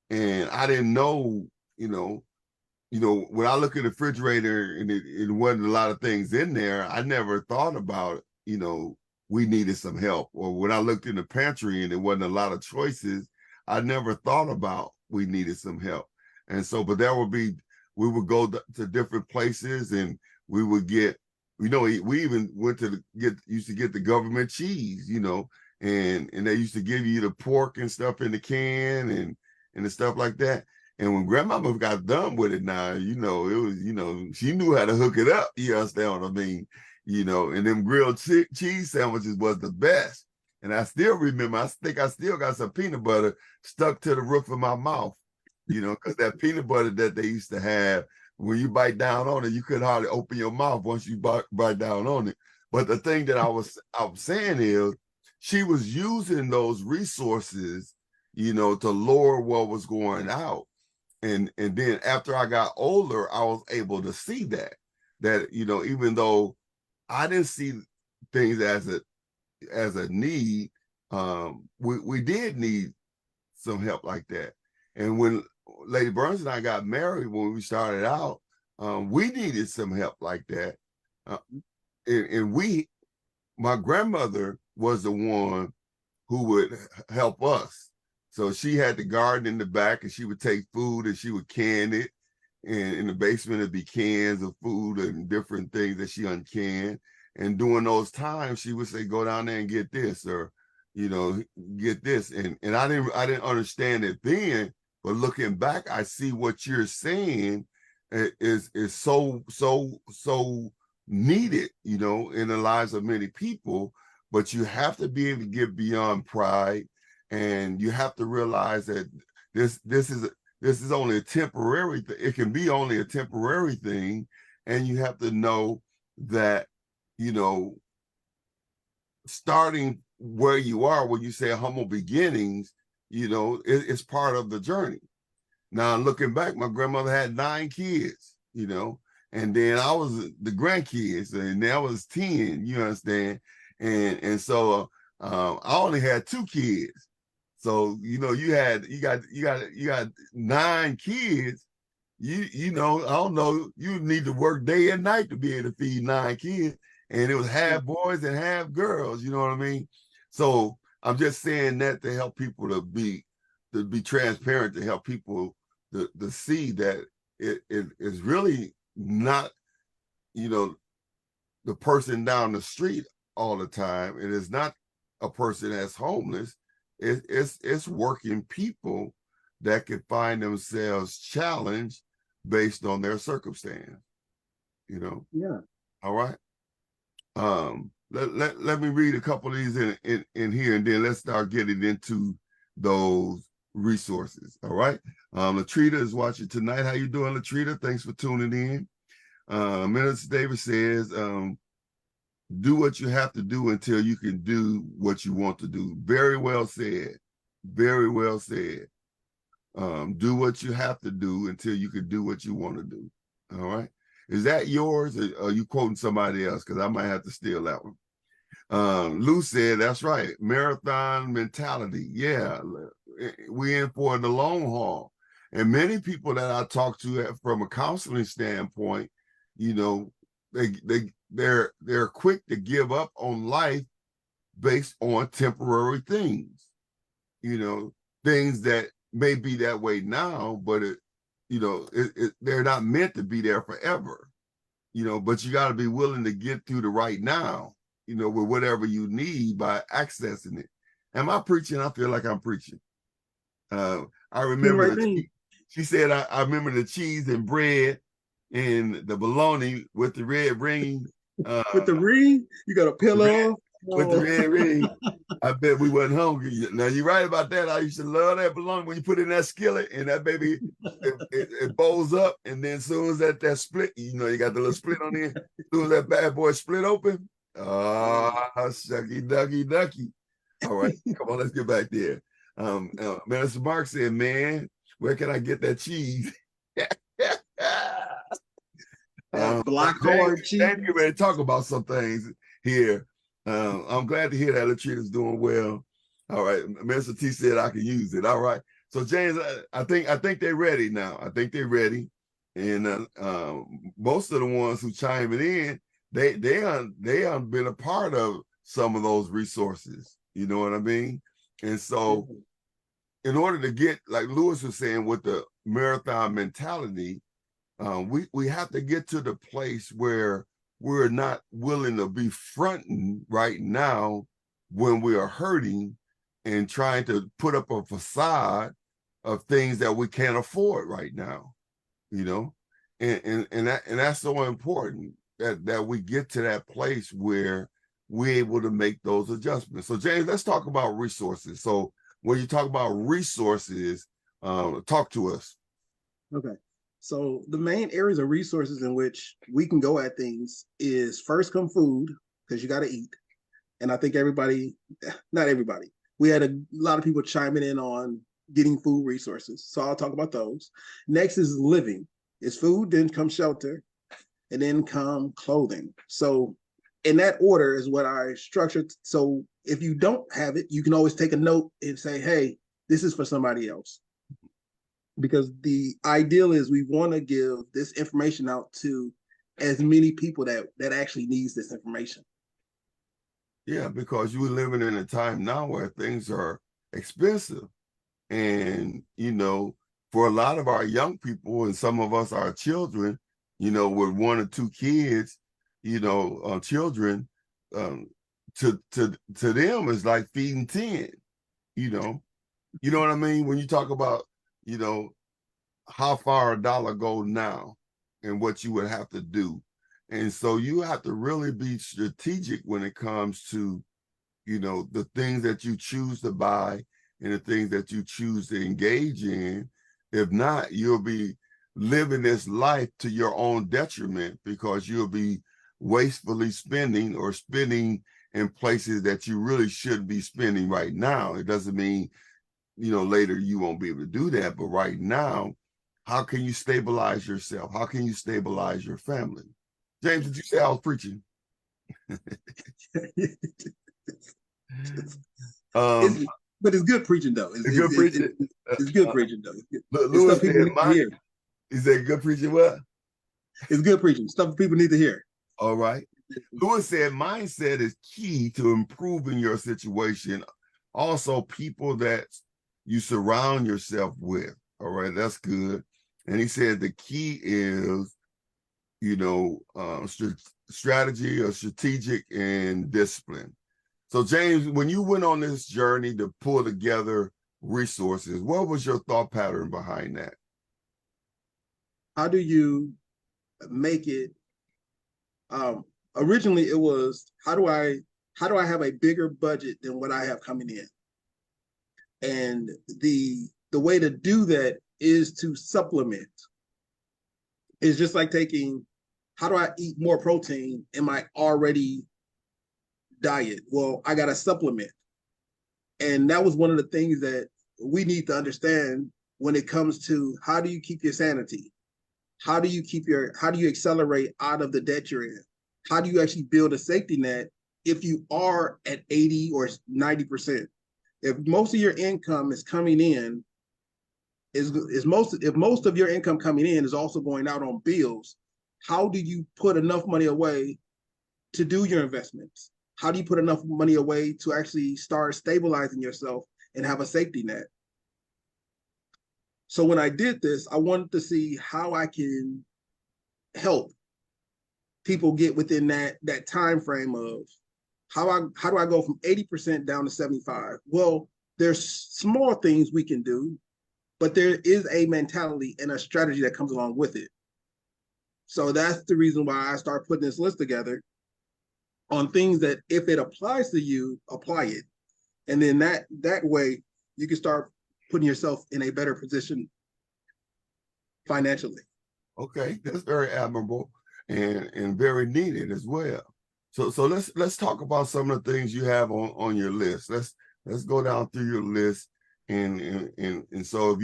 And I didn't know, when I look at the refrigerator and it wasn't a lot of things in there, I never thought about, we needed some help. Or when I looked in the pantry and there wasn't a lot of choices, I never thought about we needed some help. And so, but we would go to different places, and we would get, we even went to used to get the government cheese, and they used to give you the pork and stuff in the can and the stuff like that. And when grandmama got done with it now, it was, she knew how to hook it up. You understand what I mean? And them grilled cheese sandwiches was the best. And I still remember, I think I still got some peanut butter stuck to the roof of my mouth, because that peanut butter that they used to have, when you bite down on it, you couldn't hardly open your mouth once you bite down on it. But the thing that I was saying is, she was using those resources, to lower what was going out. And then after I got older, I was able to see that even though I didn't see things as a need, we did need some help like that. And when Lady Burns and I got married, when we started out, we needed some help like that. And my grandmother was the one who would help us. So she had the garden in the back, and she would take food and she would can it. And in the basement, it'd be cans of food and different things that she uncanned. And during those times, she would say, "Go down there and get this," or, get this. And I didn't understand it then, but looking back, I see what you're saying is so needed, in the lives of many people. But you have to be able to get beyond pride, and you have to realize that this is only a temporary thing. It can be only a temporary thing, and you have to know that, starting where you are, when you say humble beginnings, it's part of the journey. Now, looking back, my grandmother had 9 kids, and then I was the grandkids, and that was 10, you understand? And so I only had 2 kids. So, you got 9 kids. I don't know, you need to work day and night to be able to feed 9 kids. And it was half boys and half girls, you know what I mean? So I'm just saying that to help people to be transparent, to help people to see that it is really not, the person down the street all the time. It is not a person that's homeless. It's working people that can find themselves challenged based on their circumstance. Yeah. All right. Let me read a couple of these in here, and then let's start getting into those resources. All right. Latrita is watching tonight. How you doing, Latrita? Thanks for tuning in. Minister David says, do what you have to do until you can do what you want to do. Very well said. Very well said. Do what you have to do until you can do what you want to do. All right. Is that yours, or are you quoting somebody else? Because I might have to steal that one. Lou said, that's right. Marathon mentality. Yeah. We in for the long haul. And many people that I talk to from a counseling standpoint, they're quick to give up on life based on temporary things, things that may be that way now, but they're not meant to be there forever, but you got to be willing to get through the right now, with whatever you need by accessing it. Am I preaching? I feel like I'm preaching. I remember she said, I remember the cheese and bread and the bologna with the red ring. With the ring, you got a pillow. With the red ring. I bet we wasn't hungry. Now you're right about that. I used to love that bologna when you put it in that skillet and that baby, it bowls up. And then as soon as that split, you got the little split on there. As soon as that bad boy split open, shucky ducky. All right, come on, let's get back there. Minister Mark said, man, where can I get that cheese? Black hard cheese. Thank you, man. Talk about some things here. I'm glad to hear that Latrina's doing well. All right, Minister T said I can use it. All right, so James, I think they're ready now. I think they're ready, and most of the ones who chiming in, they been a part of some of those resources. You know what I mean? And so, in order to get, like Lewis was saying, with the marathon mentality, we have to get to the place where we're not willing to be fronting right now when we are hurting and trying to put up a facade of things that we can't afford right now, and that's so important that we get to that place where we're able to make those adjustments. So James, let's talk about resources. So when you talk about resources, talk to us. Okay. So the main areas of resources in which we can go at things is first come food, because you got to eat. And I think not everybody, we had a lot of people chiming in on getting food resources. So I'll talk about those. Next is living. It's food, then come shelter, and then come clothing. So in that order is what I structured. So if you don't have it, you can always take a note and say, hey, this is for somebody else. Because the ideal is we want to give this information out to as many people that actually needs this information. Yeah, because you're living in a time now where things are expensive. And, for a lot of our young people and some of us, our children, with 1 or 2 kids, children, to them is like feeding 10, you know what I mean? When you talk about, how far a dollar goes now and what you would have to do. And so you have to really be strategic when it comes to, the things that you choose to buy and the things that you choose to engage in. If not, you'll be living this life to your own detriment, because you'll be wastefully spending or spending in places that you really should be spending right now. It doesn't mean, later you won't be able to do that. But right now, how can you stabilize yourself? How can you stabilize your family? James, did you say I was preaching? But it's good preaching, though. It's good preaching. It's good preaching, though. Lewis said, he said, good preaching what? It's good preaching. Stuff people need to hear. All right. Lewis said, mindset is key to improving your situation. Also, people that you surround yourself with. All right, that's good. And he said the key is, strategy or strategic and discipline. So James, when you went on this journey to pull together resources, what was your thought pattern behind that? How do you make it? Originally, it was how do I have a bigger budget than what I have coming in? And the way to do that is to supplement. It's just like taking, how do I eat more protein in my already diet? Well, I got to supplement. And that was one of the things that we need to understand when it comes to how do you keep your sanity? How do you accelerate out of the debt you're in? How do you actually build a safety net if you are at 80 or 90%? If most of your income is coming in, if most of your income coming in is also going out on bills, how do you put enough money away to do your investments? how do you put enough money away to actually start stabilizing yourself and have a safety net? So when I did this, I wanted to see how I can help people get within that time frame of how do I go from 80% down to 75? Well, there's small things we can do, but there is a mentality and a strategy that comes along with it. So that's the reason why I start putting this list together on things that if it applies to you, apply it. And then that way you can start putting yourself in a better position financially. Okay, that's very admirable and very needed as well. So let's talk about some of the things you have on your list. Let's go down through your list, and so if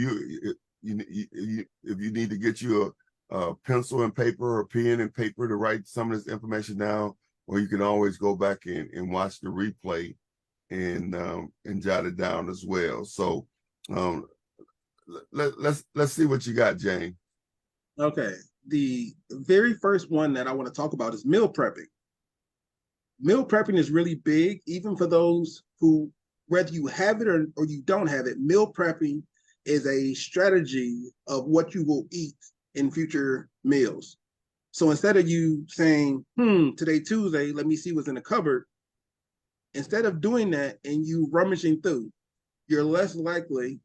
you need to get you a pencil and paper or pen and paper to write some of this information down, or you can always go back and watch the replay and jot it down as well. So let's see what you got, Jane. Okay, the very first one that I want to talk about is meal prepping. Meal prepping is really big, even for those who, whether you have it or you don't have it, meal prepping is a strategy of what you will eat in future meals. So instead of you saying, today Tuesday, let me see what's in the cupboard, instead of doing that and you rummaging through, you're less likely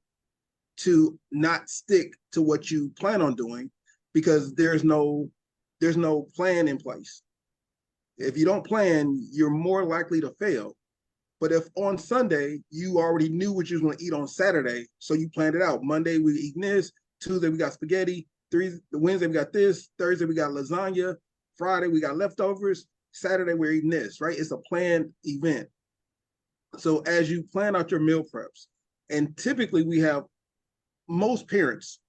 to not stick to what you plan on doing because there's no plan in place. If you don't plan, you're more likely to fail. But if on Sunday, you already knew what you was going to eat on Saturday, so you planned it out. Monday, we eating this. Tuesday, we got spaghetti. Wednesday, we got this. Thursday, we got lasagna. Friday, we got leftovers. Saturday, we're eating this, right? It's a planned event. So as you plan out your meal preps, and typically most parents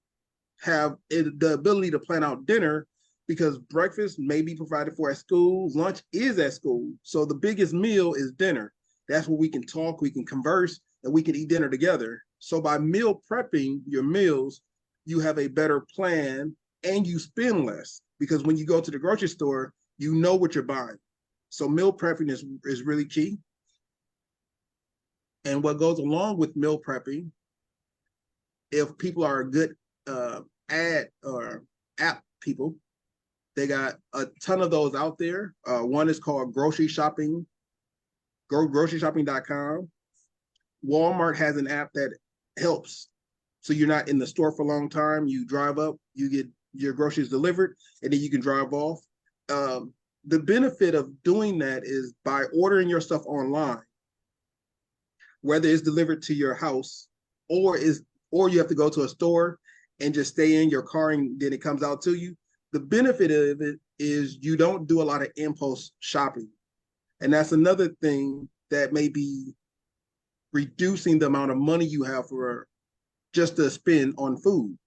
have the ability to plan out dinner because breakfast may be provided for at school, lunch is at school. So the biggest meal is dinner. That's where we can talk, we can converse, and we can eat dinner together. So by meal prepping your meals, you have a better plan and you spend less because when you go to the grocery store, you know what you're buying. So meal prepping is really key. And what goes along with meal prepping, if people are good ad or app people, they got a ton of those out there. One is called Grocery Shopping, groceryshopping.com. Walmart has an app that helps. So you're not in the store for a long time. You drive up, you get your groceries delivered, and then you can drive off. The benefit of doing that is by ordering your stuff online, whether it's delivered to your house or you have to go to a store and just stay in your car and then it comes out to you. The benefit of it is you don't do a lot of impulse shopping. And that's another thing that may be reducing the amount of money you have for just to spend on food.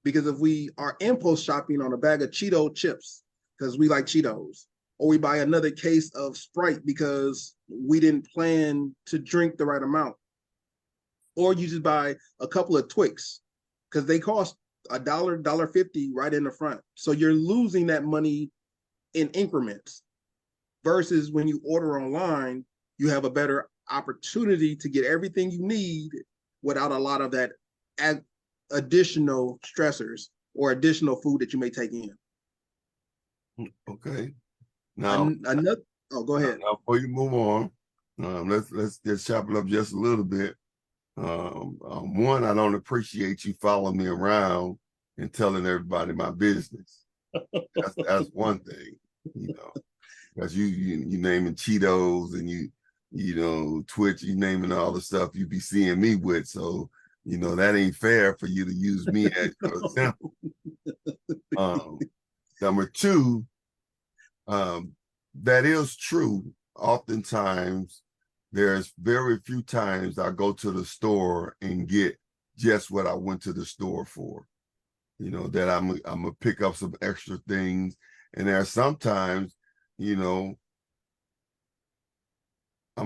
Because if we are impulse shopping on a bag of Cheeto chips, because we like Cheetos, or we buy another case of Sprite because we didn't plan to drink the right amount, or you just buy a couple of Twix because they cost $1, $1.50 right in the front. So you're losing that money in increments versus when you order online, you have a better opportunity to get everything you need without a lot of that additional stressors or additional food that you may take in. Okay. Now, go ahead. Now, before you move on, let's just chop it up just a little bit. One, I don't appreciate you following me around and telling everybody my business. That's one thing, because you naming Cheetos and you know Twitch, you naming all the stuff you be seeing me with. So that ain't fair for you to use me as your example. Number two, that is true. Oftentimes, there's very few times I go to the store and get just what I went to the store for. That I'm gonna pick up some extra things. And there are sometimes, I'm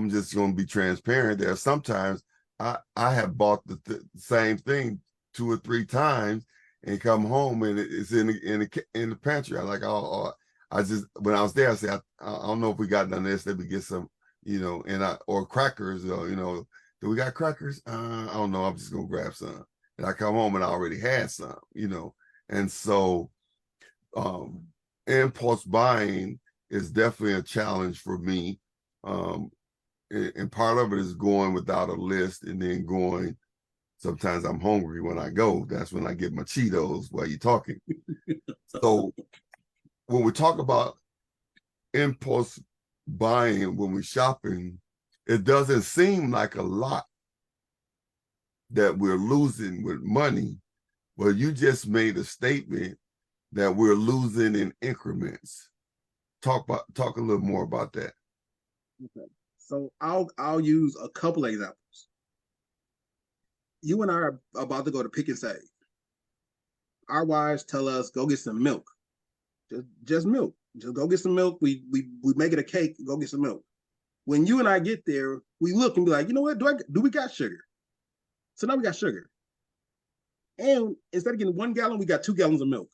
just gonna be transparent. There are sometimes I have bought the same thing 2 or 3 times and come home and it's in the pantry. I like, I just when I was there, I said, I don't know if we got none of this. Let me get some or crackers, do we got crackers? I don't know. I'm just gonna grab some. And I come home and I already had some, And so impulse buying is definitely a challenge for me. And part of it is going without a list and then going. Sometimes I'm hungry when I go. That's when I get my Cheetos while you're talking. So when we talk about impulse buying when we're shopping, it doesn't seem like a lot that we're losing with money. Well, you just made a statement that we're losing in increments. Talk a little more about that. Okay. So I'll use a couple examples. You and I are about to go to Pick and Save. Our wives tell us, go get some milk. Just milk. Just go get some milk. We make it a cake, go get some milk. When you and I get there, we look and be like, you know what? Do we got sugar? So now we got sugar. And instead of getting 1 gallon, we got 2 gallons of milk.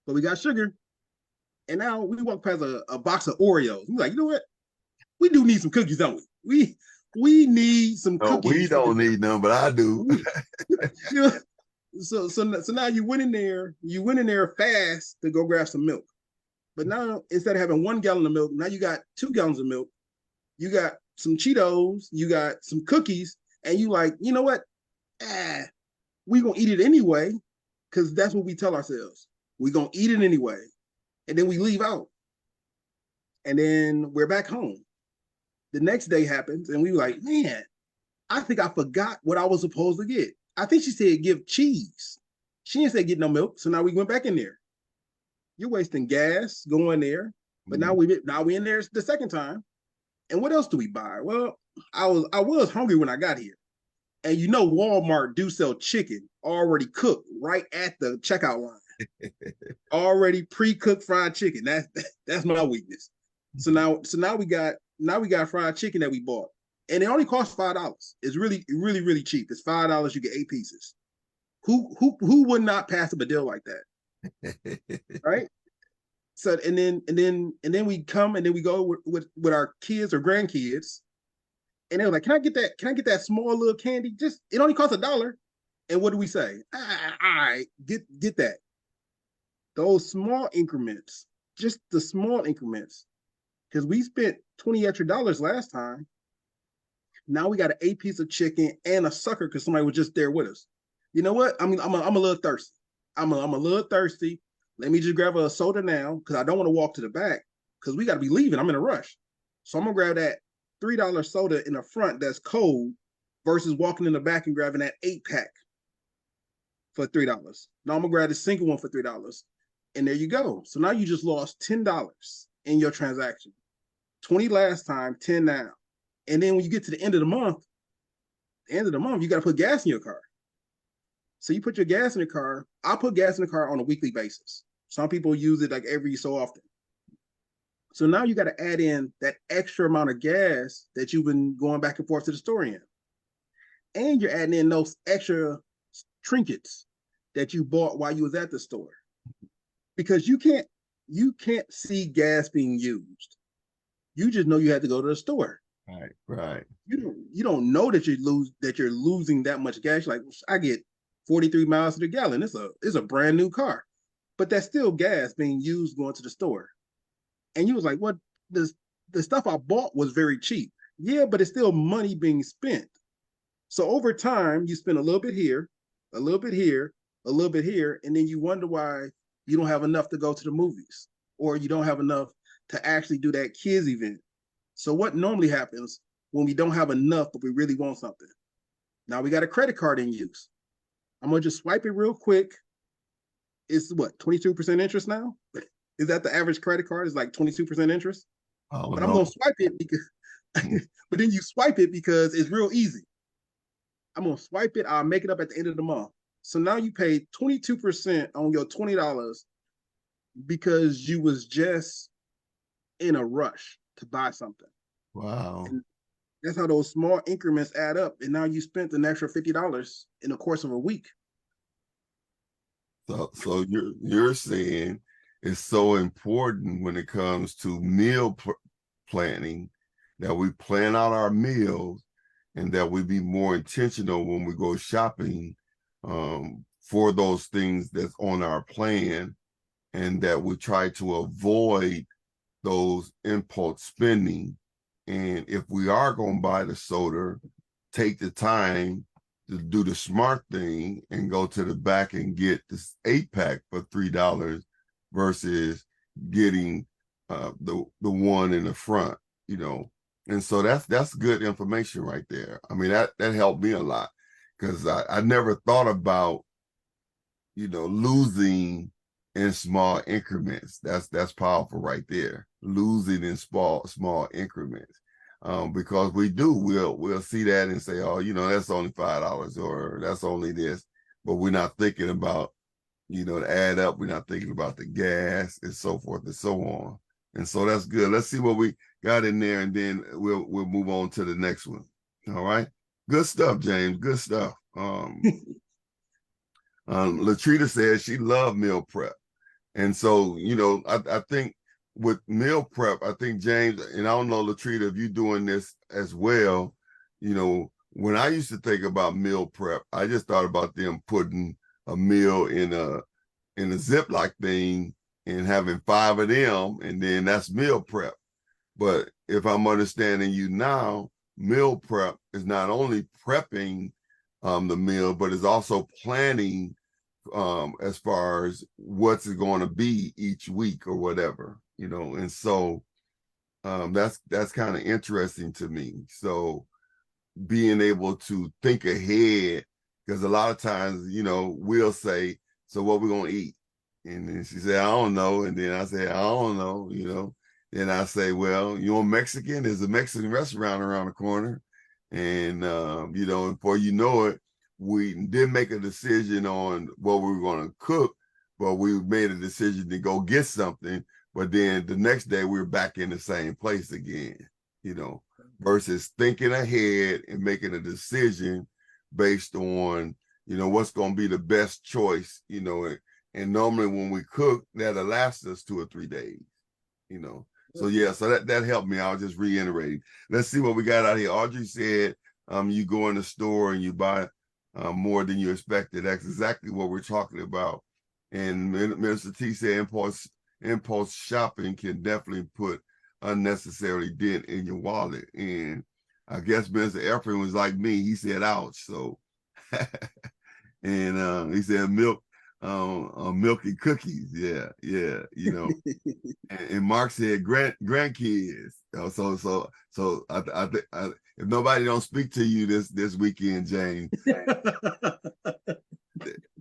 But we got sugar. And now we walk past a box of Oreos. We're like, you know what? We do need some cookies, don't we? We need some cookies. We don't need none, but I do. So now you went in there fast to go grab some milk. But now instead of having 1 gallon of milk, now you got 2 gallons of milk. You got some Cheetos, you got some cookies, and you like, you know what? We gonna eat it anyway, because that's what we tell ourselves. We gonna eat it anyway. And then we leave out. And then we're back home. The next day happens, and we were like, man, I think I forgot what I was supposed to get. I think she said give cheese. She didn't say get no milk. So now we went back in there. You're wasting gas going there. But now we in there the second time. And what else do we buy? Well, I was hungry when I got here. And Walmart do sell chicken already cooked right at the checkout line. Already pre-cooked fried chicken. That's my weakness. So now we got fried chicken that we bought. And it only costs $5. It's really, really, really cheap. It's $5. You get 8 pieces. Who would not pass up a deal like that? Right? So and then we come and then we go with our kids or grandkids, and they're like, "Can I get that small little candy? Just it only costs $1." And what do we say? All right, get that. Those small increments, just the small increments, because we spent $20 extra last time. Now we got an 8 piece of chicken and a sucker because somebody was just there with us. You know what? I mean, I'm a little thirsty. I'm a little thirsty. Let me just grab a soda now because I don't want to walk to the back because we got to be leaving. I'm in a rush. So I'm going to grab that $3 soda in the front that's cold versus walking in the back and grabbing that 8-pack for $3. Now I'm going to grab the single one for $3. And there you go. So now you just lost $10 in your transaction. 20 last time, 10 now. And then when you get to the end of the month, you got to put gas in your car. So you put your gas in the car. I put gas in the car on a weekly basis. Some people use it like every so often. So now you got to add in that extra amount of gas that you've been going back and forth to the store in. And you're adding in those extra trinkets that you bought while you was at the store. Because you can't see gas being used. You just know you had to go to the store. Right. You don't know that you're losing that much gas. You're like, I get 43 miles to the gallon. It's a brand new car. But that's still gas being used going to the store. And you was like, what? The stuff I bought was very cheap. Yeah, but it's still money being spent. So over time, you spend a little bit here, a little bit here, a little bit here, and then you wonder why you don't have enough to go to the movies or you don't have enough to actually do that kids event. So what normally happens when we don't have enough, but we really want something? Now we got a credit card in use. I'm going to just swipe it real quick. It's what, 22% interest now? Is that the average credit card? Is like 22% interest? Oh, but I'm going to swipe it because, but then you swipe it because it's real easy. I'm going to swipe it. I'll make it up at the end of the month. So now you paid 22% on your $20 because you was just in a rush to buy something. Wow. And that's how those small increments add up. And now you spent an extra $50 in the course of a week. So you're saying it's so important when it comes to meal planning that we plan out our meals, and that we be more intentional when we go shopping for those things that's on our plan, and that we try to avoid those impulse spending. And if we are going to buy the soda, take the time to do the smart thing and go to the back and get this 8-pack for $3 versus getting the one in the front, you know. And so that's good information right there. I mean, that helped me a lot, because I never thought about, you know, losing in small increments. That's powerful right there. Losing in small increments. Because we'll see that and say, oh, you know, that's only $5 or that's only this, but we're not thinking about, you know, to add up. We're not thinking about the gas and so forth and so on. And so that's good. Let's see what we got in there, and then we'll move on to the next one. All right. Good stuff, James. Good stuff. Latrina says she loved meal prep. And so, you know, I think with meal prep, I think, James, and I don't know, Latrina, if you're doing this as well, you know, when I used to think about meal prep, I just thought about them putting a meal in a Ziploc thing and having 5 of them, and then that's meal prep. But if I'm understanding you now, meal prep is not only prepping the meal, but it's also planning as far as what's it going to be each week or whatever, you know. And so that's kind of interesting to me. So being able to think ahead, because a lot of times, you know, we'll say, so what we're going to eat? And then she said, I don't know. And then I say, I don't know, you know. Then I say, well, you want Mexican? There's a Mexican restaurant around the corner. And, you know, before you know it, we did make a decision on what we were going to cook, but we made a decision to go get something. But then the next day we were back in the same place again, you know, versus thinking ahead and making a decision based on, you know, what's going to be the best choice, you know. And normally when we cook, that'll last us 2 or 3 days, you know. So yeah, so that helped me. I'll just reiterate. Let's see what we got out here. Audrey said, you go in the store and you buy more than you expected. That's exactly what we're talking about. And Minister T said impulse shopping can definitely put unnecessary dent in your wallet. And I guess Mr. Efren was like me. He said, ouch. So, and he said milk and cookies. Yeah, you know. and Mark said grandkids. So I if nobody don't speak to you this weekend, James,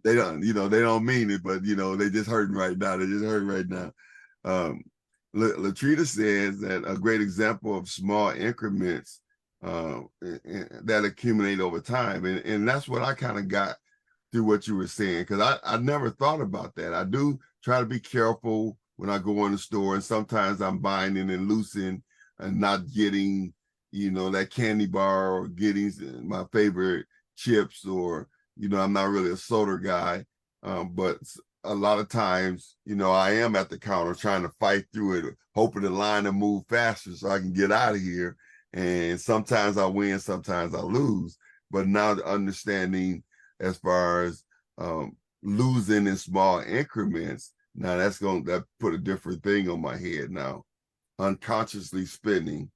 they don't, you know, they don't mean it, but you know, they just hurting right now. They just hurting right now. Latrina says that a great example of small increments that accumulate over time, and that's what I kind of got through what you were saying, because I never thought about that. I do try to be careful when I go in the store, and sometimes I'm buying in and losing and not getting, you know, that candy bar or getting my favorite chips, or, you know, I'm not really a soda guy, but a lot of times, you know, I am at the counter trying to fight through it, hoping the line to move faster so I can get out of here. And sometimes I win, sometimes I lose. But now the understanding as far as losing in small increments, now that put a different thing on my head now. Unconsciously spending.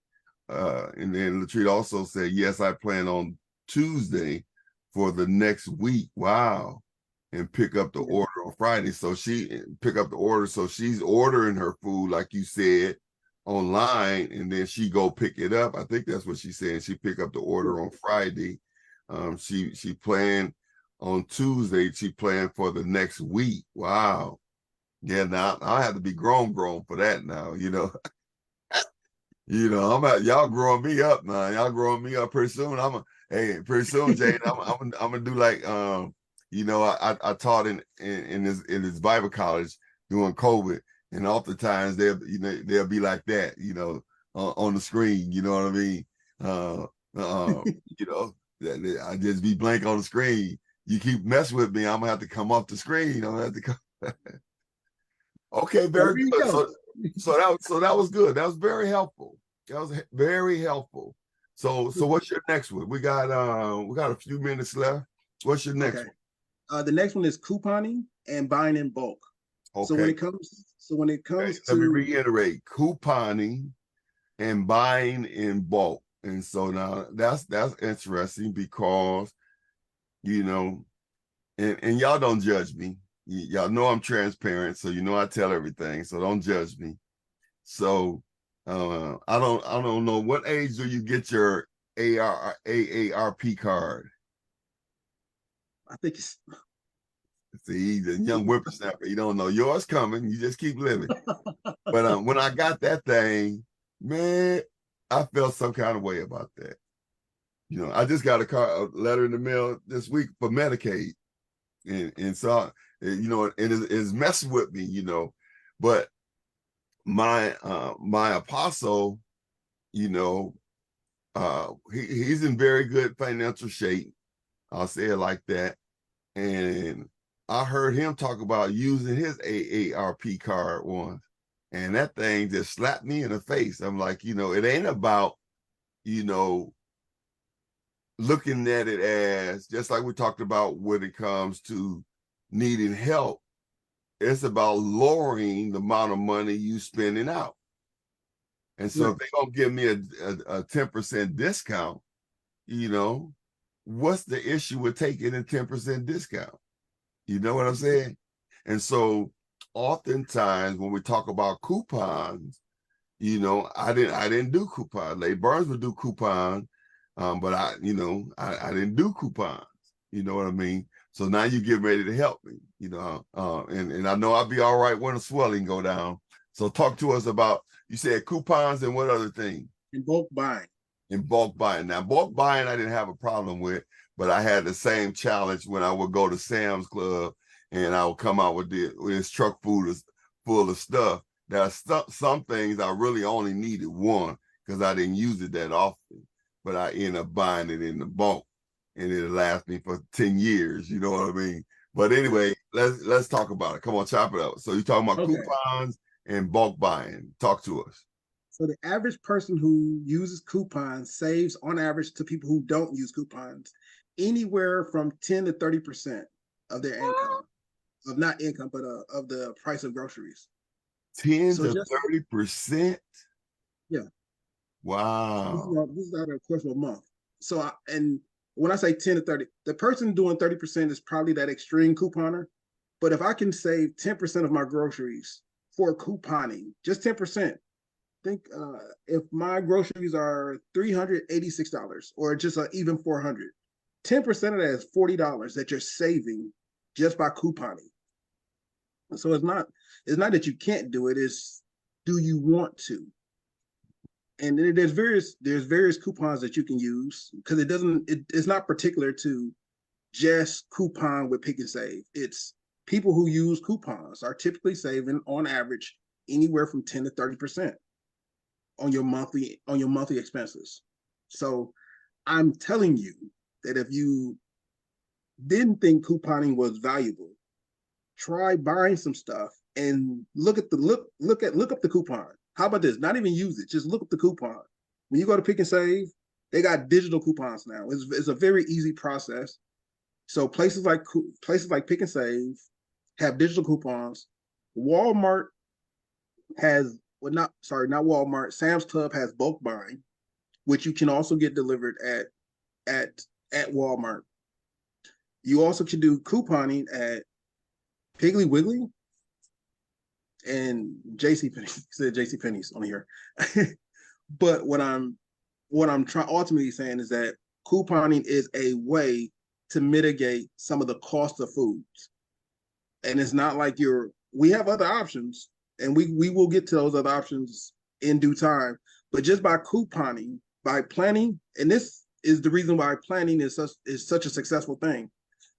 And then Latrina also said, yes, I plan on Tuesday for the next week. Wow. And pick up the order on Friday. So she pick up the order. So she's ordering her food, like you said, online, and then she go pick it up. I think that's what she said. She pick up the order on Friday. She planned on Tuesday. She planned for the next week. Wow. Yeah, now I have to be grown for that now, you know. You know, y'all growing me up now. Y'all growing me up pretty soon. Pretty soon, Jane, I'm gonna do like you know, I taught in this Bible college during COVID, and oftentimes they'll be like that, you know, on the screen, you know what I mean? You know, I just be blank on the screen. You keep messing with me, I'm gonna have to come off the screen. I'm gonna have to come. Okay, very good. So that was good. That was very helpful. That was very helpful. So what's your next one? We got a few minutes left. What's your next one? The next one is couponing and buying in bulk. Okay. So when it comes let me to reiterate, couponing and buying in bulk. And so now that's interesting because, you know, and y'all don't judge me. Y'all know I'm transparent, so you know I tell everything. So don't judge me. So I don't know, what age do you get your AARP card? I think it's See, the young whippersnapper, you don't know yours coming. You just keep living. But when I got that thing, man, I felt some kind of way about that. You know, I just got a letter in the mail this week for Medicaid, and so you know, it's messing with me, you know. But my apostle, you know, he's in very good financial shape. I'll say it like that. And I heard him talk about using his AARP card once, and that thing just slapped me in the face. I'm like, you know, it ain't about, you know, looking at it as just like we talked about when it comes to needing help. It's about lowering the amount of money you spending out. And so if they're gonna give me a 10% discount, you know, what's the issue with taking a 10% discount? You know what I'm saying? And so oftentimes when we talk about coupons, you know, I didn't do coupons. Lady Barnes would do coupons, but I didn't do coupons. You know what I mean? So now you get ready to help me, you know, and I know I'll be all right when the swelling go down. So talk to us about, you said coupons and what other thing? in bulk buying. In bulk buying. Now, bulk buying I didn't have a problem with, but I had the same challenge when I would go to Sam's Club and I would come out with this truck full of stuff. There are some things I really only needed one because I didn't use it that often, but I end up buying it in the bulk and it'll last me for 10 years. You know what I mean? But anyway, let's talk about it. Come on, chop it up. So you're talking about coupons and bulk buying. Talk to us. So the average person who uses coupons saves on average to people who don't use coupons anywhere from 10 to 30% of their income, of not income, but of the price of groceries. 10 to 30%? Yeah. Wow. This is out of course of a month. So, and when I say 10 to 30, the person doing 30% is probably that extreme couponer. But if I can save 10% of my groceries for couponing, just 10%, think if my groceries are $386 or just even $400, 10% of that is $40 that you're saving just by couponing. So it's not that you can't do it, it's do you want to? And there's various coupons that you can use because it's not particular to just coupon with Pick and Save. It's people who use coupons are typically saving on average anywhere from 10 to 30% on your monthly expenses. So I'm telling you that if you didn't think couponing was valuable, try buying some stuff and look up the coupon. How about this? Not even use it, just look up the coupon. When you go to Pick and Save, they got digital coupons now. It's a very easy process. So places like Pick and Save have digital coupons. Walmart has not Walmart. Sam's Club has bulk buying, which you can also get delivered at Walmart. You also can do couponing at Piggly Wiggly and JCPenney. Said JCPenney's on here. But what I'm ultimately saying is that couponing is a way to mitigate some of the cost of foods. And it's not like we have other options, and we will get to those other options in due time. But just by couponing, by planning, and this is the reason why planning is such a successful thing.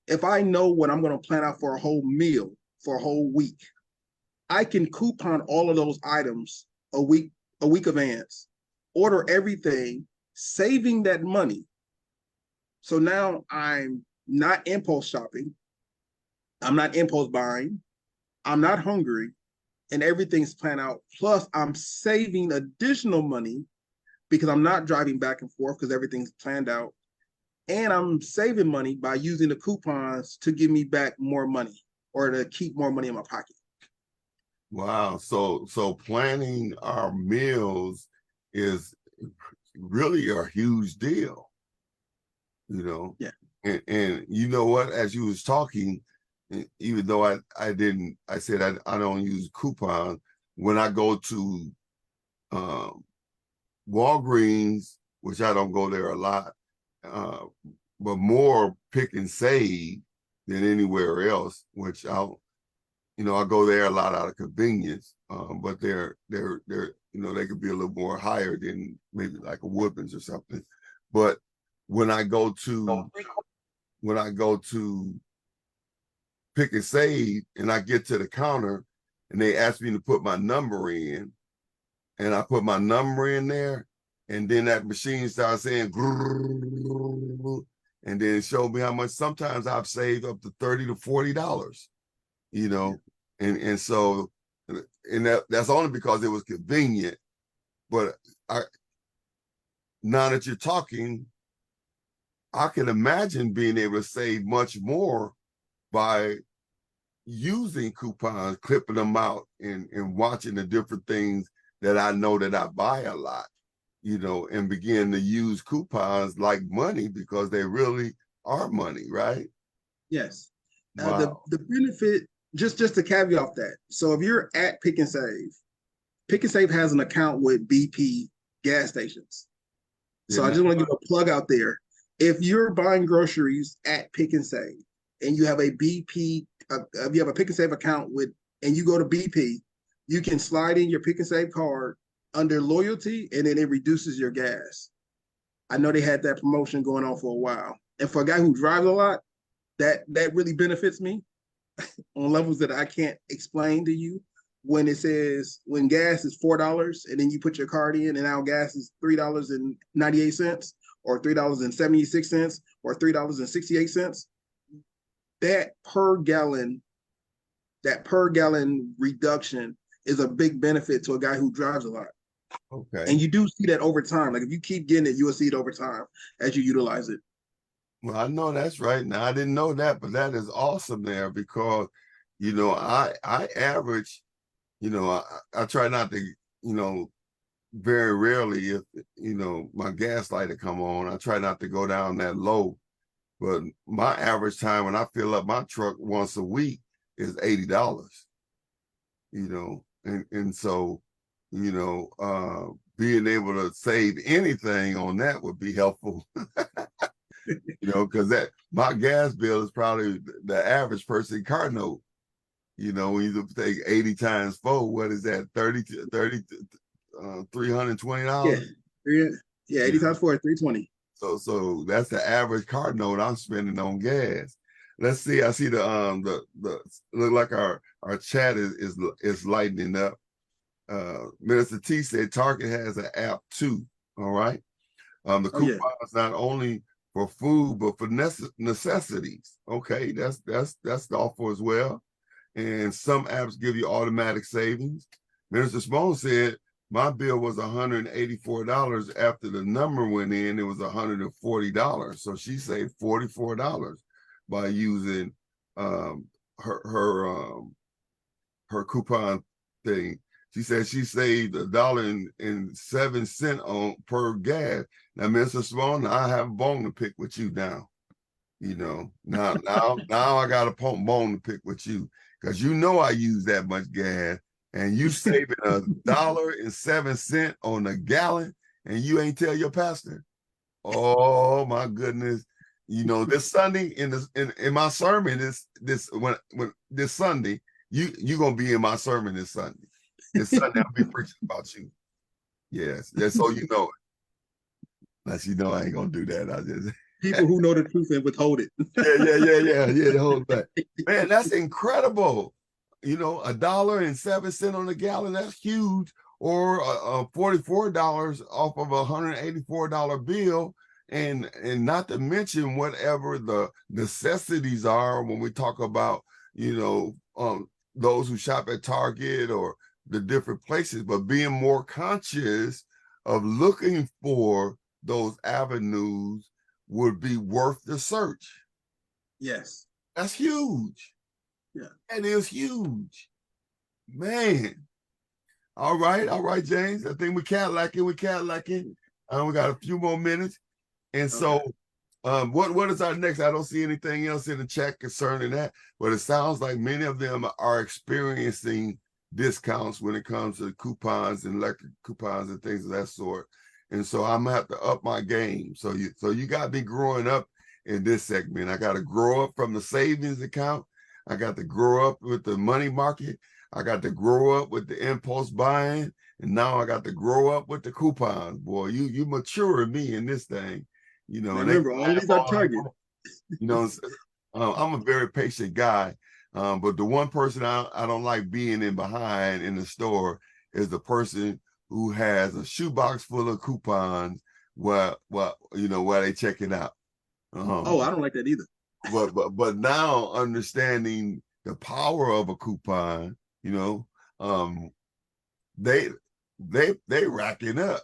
If I know what I'm going to plan out for a whole meal, for a whole week, I can coupon all of those items a week advance, order everything, saving that money. So now I'm not impulse shopping. I'm not impulse buying. I'm not hungry, and everything's planned out. Plus, I'm saving additional money because I'm not driving back and forth because everything's planned out. And I'm saving money by using the coupons to give me back more money or to keep more money in my pocket. Wow. So planning our meals is really a huge deal, you know? Yeah. And you know what, as you was talking, even though I said I don't use coupons, when I go to Walgreens, which I don't go there a lot, but more Pick and Save than anywhere else, which I go there a lot out of convenience, but they're they could be a little more higher than maybe like a Woodman's or something. But when I go to Pick and Save and I get to the counter and they ask me to put my number in, and I put my number in there, and then that machine starts saying, and then it showed me how much. Sometimes I've saved up to $30 to $40, and so, and that's only because it was convenient. But now that you're talking, I can imagine being able to save much more by using coupons, clipping them out, and watching the different things that I know that I buy a lot, and begin to use coupons like money, because they really are money, right? Yes. Wow. The benefit, just to caveat that. So if you're at Pick and Save has an account with BP gas stations. So I just want to give a plug out there. If you're buying groceries at Pick and Save and you have a BP, if you have a Pick and Save account and you go to BP, you can slide in your Pick and Save card under loyalty, and then it reduces your gas. I know they had that promotion going on for a while. And for a guy who drives a lot, that really benefits me on levels that I can't explain to you. When it says when gas is $4 and then you put your card in and now gas is $3.98 or $3.76 or $3.68, that per gallon reduction is a big benefit to a guy who drives a lot. Okay. And you do see that over time. Like if you keep getting it, you will see it over time as you utilize it. Well, I know that's right. Now, I didn't know that, but that is awesome there, because, I average, I try not to, very rarely, if, my gas light to come on, I try not to go down that low. But my average time when I fill up my truck once a week is $80, and so, being able to save anything on that would be helpful. Because that my gas bill is probably the average person car note. When you take 80 times 4, what is that? $320. Yeah, 80 times 4 is 320. So that's the average car note I'm spending on gas. Let's see. I see the look like our chat is lightening up. Minister T said Target has an app too. All right. The coupon is not only for food, but for necessities. Okay, that's thoughtful as well. And some apps give you automatic savings. Minister Simone said my bill was $184 after the number went in. It was $140, so she saved $44 by using her coupon thing. She said she saved $1.07 on per gas. Now, Mr. Simone, I have a bone to pick with you now. Now I got a bone to pick with you, because I use that much gas, and you saving $1.07 on a gallon, and you ain't tell your pastor. Oh my goodness! This Sunday in my sermon this Sunday, you gonna be in my sermon this Sunday. This Sunday I'll be preaching about you. Yes, just so you know it. Unless I ain't gonna do that. I just people who know the truth and withhold it. Yeah. Hold back. Man, that's incredible. $1.07 on a gallon, that's huge. Or $44 off of a $184 bill. And not to mention whatever the necessities are when we talk about, those who shop at Target or the different places, but being more conscious of looking for those avenues would be worth the search. Yes. That's huge. Yeah. That is huge. Man. All right, James. I think we Cadillacing. We got a few more minutes. And so what is our next? I don't see anything else in the chat concerning that, but it sounds like many of them are experiencing discounts when it comes to coupons and electric coupons and things of that sort. And so I'm gonna have to up my game. So you got me growing up in this segment. I got to grow up from the savings account. I got to grow up with the money market. I got to grow up with the impulse buying, and now I got to grow up with the coupons. Boy, you mature me in this thing, you know. And remember, all these are target. You know, I'm a very patient guy, but the one person I don't like being in behind in the store is the person who has a shoebox full of coupons while they check it out. I don't like that either. But now understanding the power of a coupon, you know, they racking up,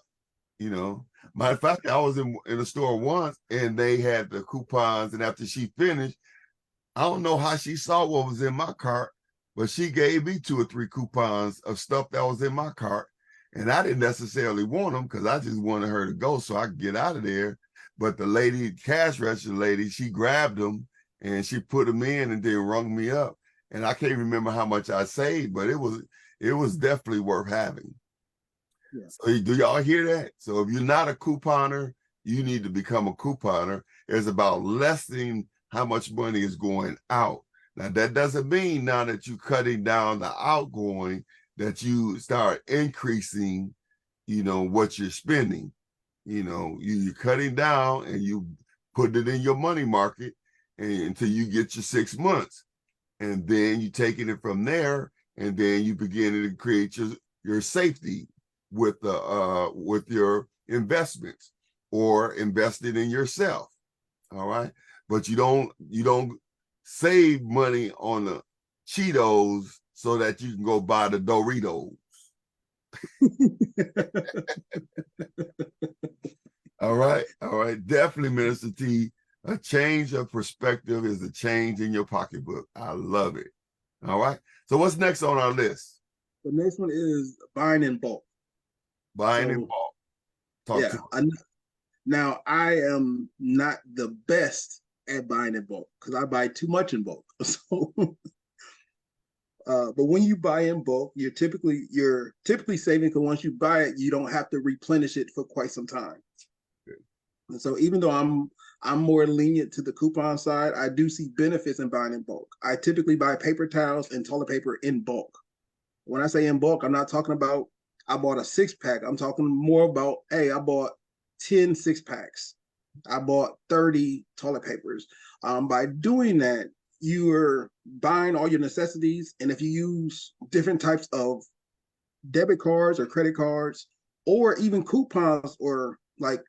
you know. Matter of fact, I was in a store once and they had the coupons, and after she finished, I don't know how she saw what was in my cart, but she gave me 2 or 3 coupons of stuff that was in my cart, and I didn't necessarily want them because I just wanted her to go so I could get out of there. But the lady, cash register lady, she grabbed them and she put them in and then rung me up. And I can't remember how much I saved, but it was definitely worth having. Yeah. So do y'all hear that? So if you're not a couponer, you need to become a couponer. It's about lessening how much money is going out. Now, that doesn't mean now that you're cutting down the outgoing, that you start increasing, you know, what you're spending. You know, you're cutting down and you put it in your money market until you get your 6 months. And then you taking it from there, and then you begin to create your safety with your investments or invested in yourself. All right. But you don't save money on the Cheetos so that you can go buy the Doritos. All right. Definitely, Minister T. A change of perspective is a change in your pocketbook. I love it. All right. So what's next on our list? The next one is buying in bulk. Buying in bulk. Now, I am not the best at buying in bulk because I buy too much in bulk. So, but when you buy in bulk, you're typically saving, because once you buy it, you don't have to replenish it for quite some time. Okay. And so even though I'm more lenient to the coupon side, I do see benefits in buying in bulk. I typically buy paper towels and toilet paper in bulk. When I say in bulk, I'm not talking about I bought a 6-pack. I'm talking more about, hey, I bought 10 6-packs. I bought 30 toilet papers. By doing that, you're buying all your necessities. And if you use different types of debit cards or credit cards, or even coupons, or like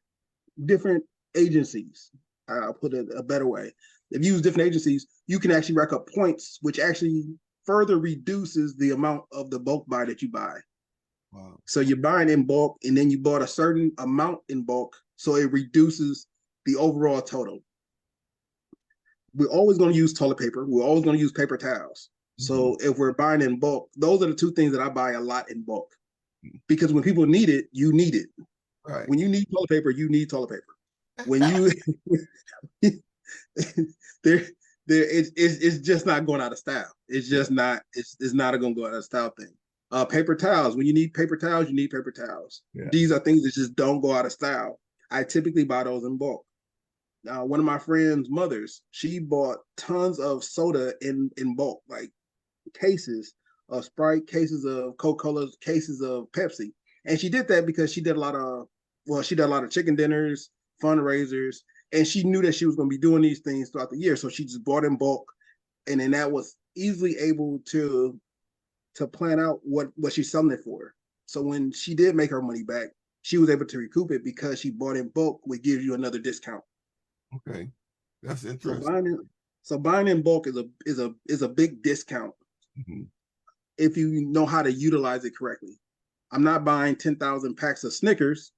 different agencies, I'll put it a better way. If you use different agencies, you can actually rack up points, which actually further reduces the amount of the bulk buy that you buy. Wow. So you're buying in bulk, and then you bought a certain amount in bulk, so it reduces the overall total. We're always going to use toilet paper. We're always going to use paper towels. Mm-hmm. So if we're buying in bulk, those are the 2 things that I buy a lot in bulk. Because when people need it, you need it. Right. When you need toilet paper, you need toilet paper. When you it's just not going out of style. It's just not. It's not going to go out of style thing. Paper towels. When you need paper towels, you need paper towels. Yeah. These are things that just don't go out of style. I typically buy those in bulk. Now, one of my friend's mothers, she bought tons of soda in bulk, like cases of Sprite, cases of Coca-Cola, cases of Pepsi. And she did that because she did a lot of chicken dinners, fundraisers, and she knew that she was going to be doing these things throughout the year. So she just bought in bulk, and then that was easily able to plan out what she's selling it for. So when she did make her money back, she was able to recoup it because she bought in bulk, which gives you another discount. Okay, that's interesting. So buying in bulk is a big discount if you know how to utilize it correctly. I'm not buying 10,000 packs of Snickers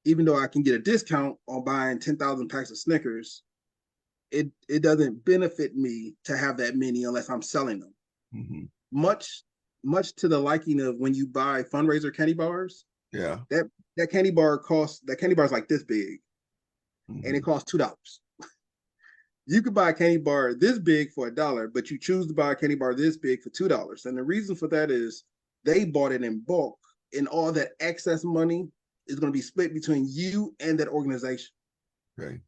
even though I can get a discount on buying 10,000 packs of Snickers, it doesn't benefit me to have that many unless I'm selling them. Mm-hmm. Much to the liking of when you buy fundraiser candy bars. Yeah. That candy bar is like this big, Mm-hmm. and it costs $2. You could buy a candy bar this big for $1, but you choose to buy a candy bar this big for $2. And the reason for that is they bought it in bulk, and all that excess money is going to be split between you and that organization. Okay.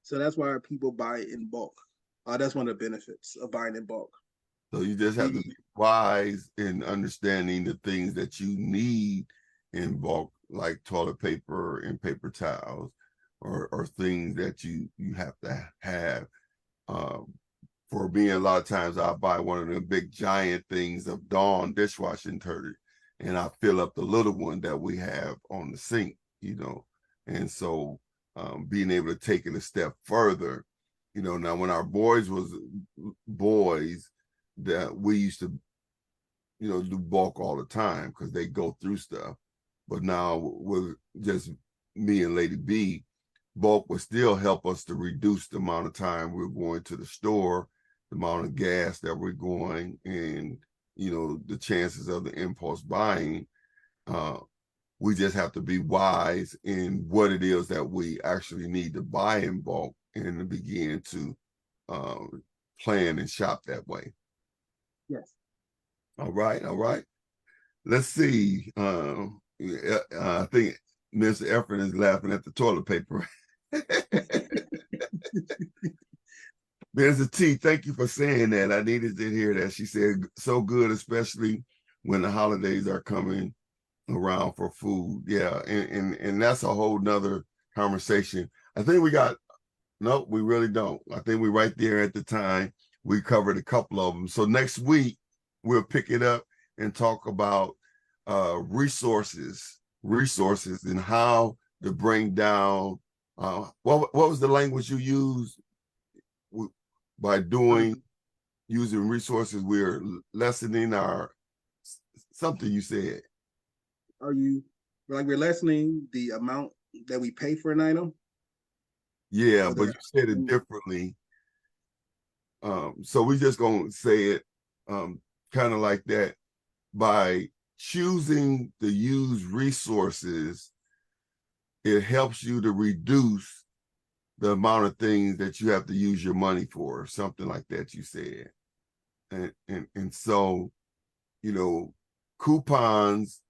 So that's why people buy it in bulk. That's one of the benefits of buying in bulk. So you just have to be wise in understanding the things that you need in bulk, like toilet paper and paper towels, or things that you have to have. For me, a lot of times I buy one of them big giant things of Dawn dishwashing detergent, and I fill up the little one that we have on the sink, and so being able to take it a step further, now when our boys was boys, that we used to, do bulk all the time because they go through stuff. But now with just me and Lady B, bulk will still help us to reduce the amount of time we're going to the store, the amount of gas that we're going, and, the chances of the impulse buying. We just have to be wise in what it is that we actually need to buy in bulk and begin to plan and shop that way. Yes. All right. Let's see. I think Mr. Efren is laughing at the toilet paper. Mrs. T, thank you for saying that. I needed to hear that. She said, so good, especially when the holidays are coming around for food. Yeah, and that's a whole nother conversation. I think no, we really don't. I think we're right there at the time. We covered a couple of them. So next week, we'll pick it up and talk about resources and how to bring down, what was the language you used by using resources? We're lessening something you said. We're lessening the amount that we pay for an item? Yeah, but you said it differently. So we're just going to say it kind of like that. By choosing to use resources, it helps you to reduce the amount of things that you have to use your money for, something like that you said. And so, coupons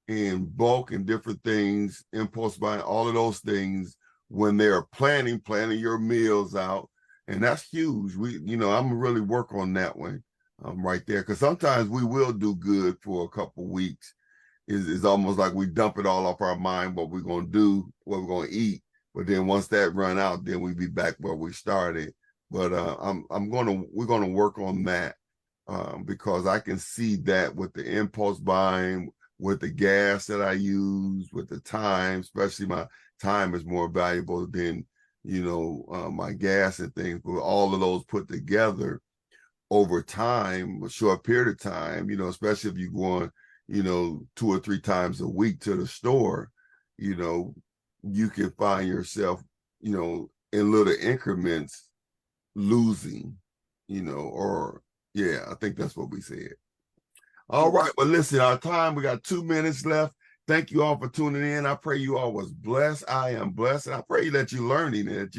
and bulk and different things, impulse buying, all of those things, when they're planning your meals out, and that's huge. I'm really work on that one right there, because sometimes we will do good for a couple weeks. It's almost like we dump it all off our mind, what we're going to do, what we're going to eat. But then once that run out, then we be back where we started. But we're going to work on that because I can see that with the impulse buying, with the gas that I use, with the time, especially my time is more valuable than, my gas and things. But all of those put together over time, a short period of time, especially if you're going, 2 or 3 times a week to the store, you can find yourself, in little increments losing, I think that's what we said. All right. Well, listen, our time, we got 2 minutes left. Thank you all for tuning in. I pray you all was blessed. I am blessed. And I pray that you're learning, that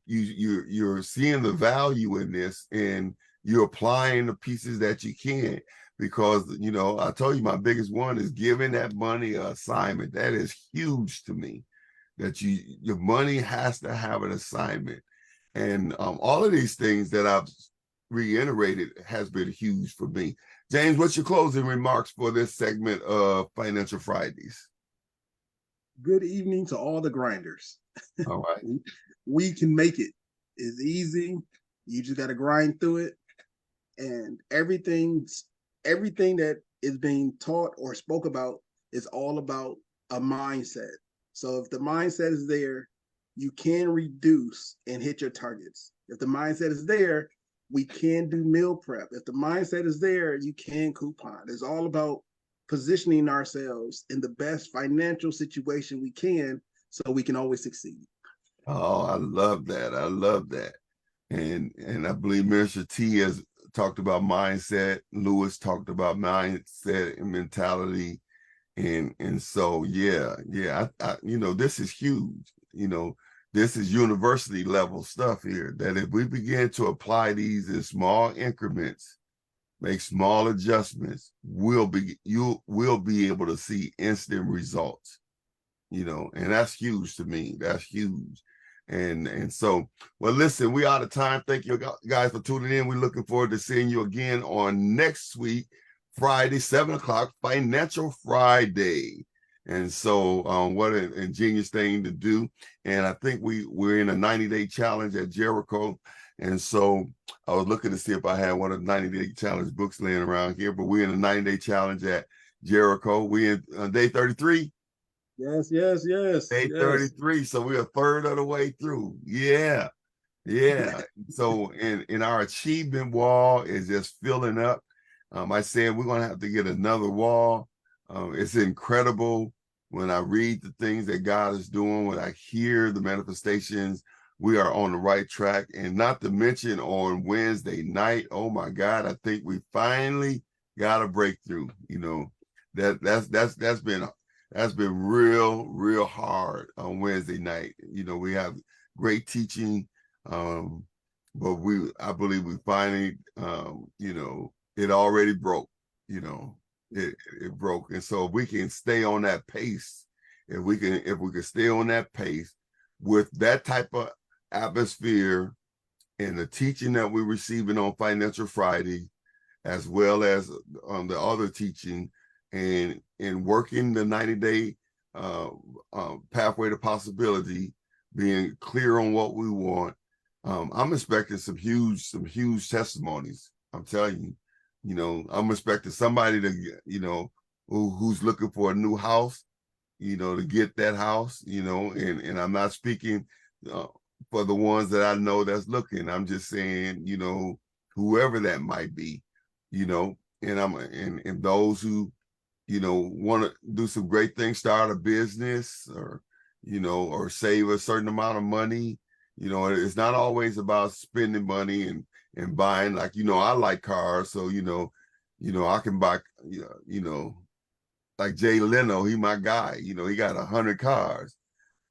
you're seeing the value in this, and you're applying the pieces that you can. Because, I told you my biggest one is giving that money an assignment. That is huge to me, that your money has to have an assignment. And all of these things that I've reiterated has been huge for me. James, what's your closing remarks for this segment of Financial Fridays? Good evening to all the grinders. All right. We can make it. It's easy. You just got to grind through it. And everything that is being taught or spoke about is all about a mindset. So if the mindset is there, you can reduce and hit your targets. If the mindset is there, we can do meal prep. If the mindset is there, you can coupon. It's all about positioning ourselves in the best financial situation we can so we can always succeed. Oh, I love that. I love that. And I believe Mr. T has talked about mindset. Lewis talked about mindset and mentality. And so I this is huge. This is university level stuff here, that if we begin to apply these in small increments, make small adjustments, you will be able to see instant results. And that's huge to me. That's huge. And so, well, listen, we out of time. Thank you guys for tuning in. We're looking forward to seeing you again on next week, Friday, 7:00, Financial Friday. And so what an ingenious thing to do. And I think we're in a 90-day challenge at Jericho. And so I was looking to see if I had one of the 90-day challenge books laying around here, but we're in a 90-day challenge at Jericho. We're in day 33. Yes. Day 33. So we're a third of the way through. Yeah. So in our achievement wall is just filling up. I said we're gonna have to get another wall. It's incredible when I read the things that God is doing, when I hear the manifestations. We are on the right track. And not to mention on Wednesday night, oh my God, I think we finally got a breakthrough. That's been real hard on Wednesday night. We have great teaching, but I believe we finally, it already broke. It broke, and so if we can stay on that pace, if we can stay on that pace with that type of atmosphere and the teaching that we're receiving on Financial Friday, as well as on the other teaching, and working the 90-day pathway to possibility, being clear on what we want, I'm expecting some huge testimonies. I'm telling you, I'm expecting somebody to, who's looking for a new house, to get that house, and I'm not speaking for the ones that I know that's looking. I'm just saying, whoever that might be, and those who, want to do some great things, start a business, or save a certain amount of money. It's not always about spending money and buying. Like, I like cars, so I can buy, like Jay Leno, he my guy. He got 100 cars,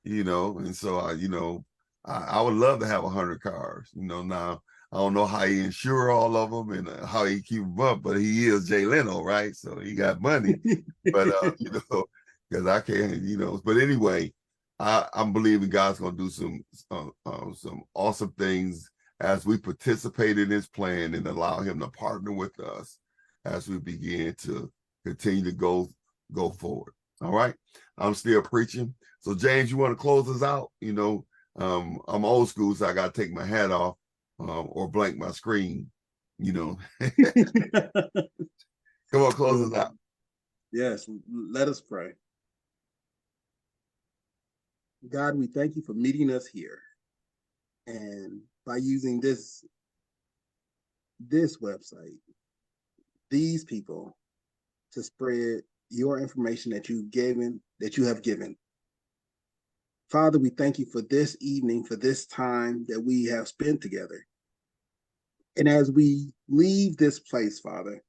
and so I would love to have 100 cars. Now I don't know how he insure all of them and how he keep them up, but he is Jay Leno, right? So he got money. But because I can't, but anyway, I'm believing God's gonna do some awesome things as we participate in his plan and allow him to partner with us as we begin to continue to go forward. All right. I'm still preaching. So James, you want to close us out? I'm old school, so I gotta take my hat off or blank my screen. Come on, close us out. Yes, let us pray. God, we thank you for meeting us here, and by using this website, these people, to spread your information that you have given. Father, we thank you for this evening, for this time that we have spent together. And as we leave this place, Father,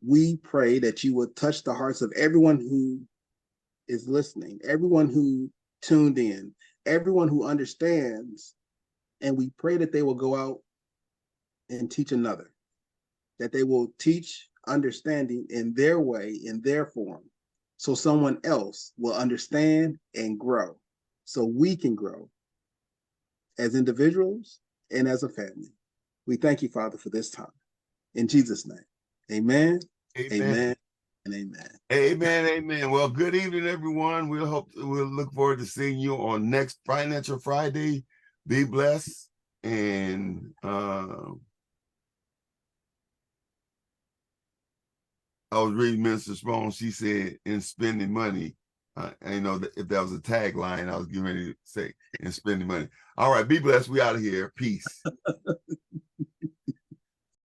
we pray that you would touch the hearts of everyone who is listening, everyone who tuned in, everyone who understands. And we pray that they will go out and teach another, that they will teach understanding in their way, in their form, so someone else will understand and grow, so we can grow as individuals and as a family. We thank you, Father, for this time. In Jesus' name, amen, amen, and amen. Amen. Well, good evening, everyone. We'll look forward to seeing you on next Financial Friday. Be blessed. And I was reading Minister Spohn. She said, in spending money. I know that if that was a tagline, I was getting ready to say, in spending money. All right, be blessed. We out of here. Peace.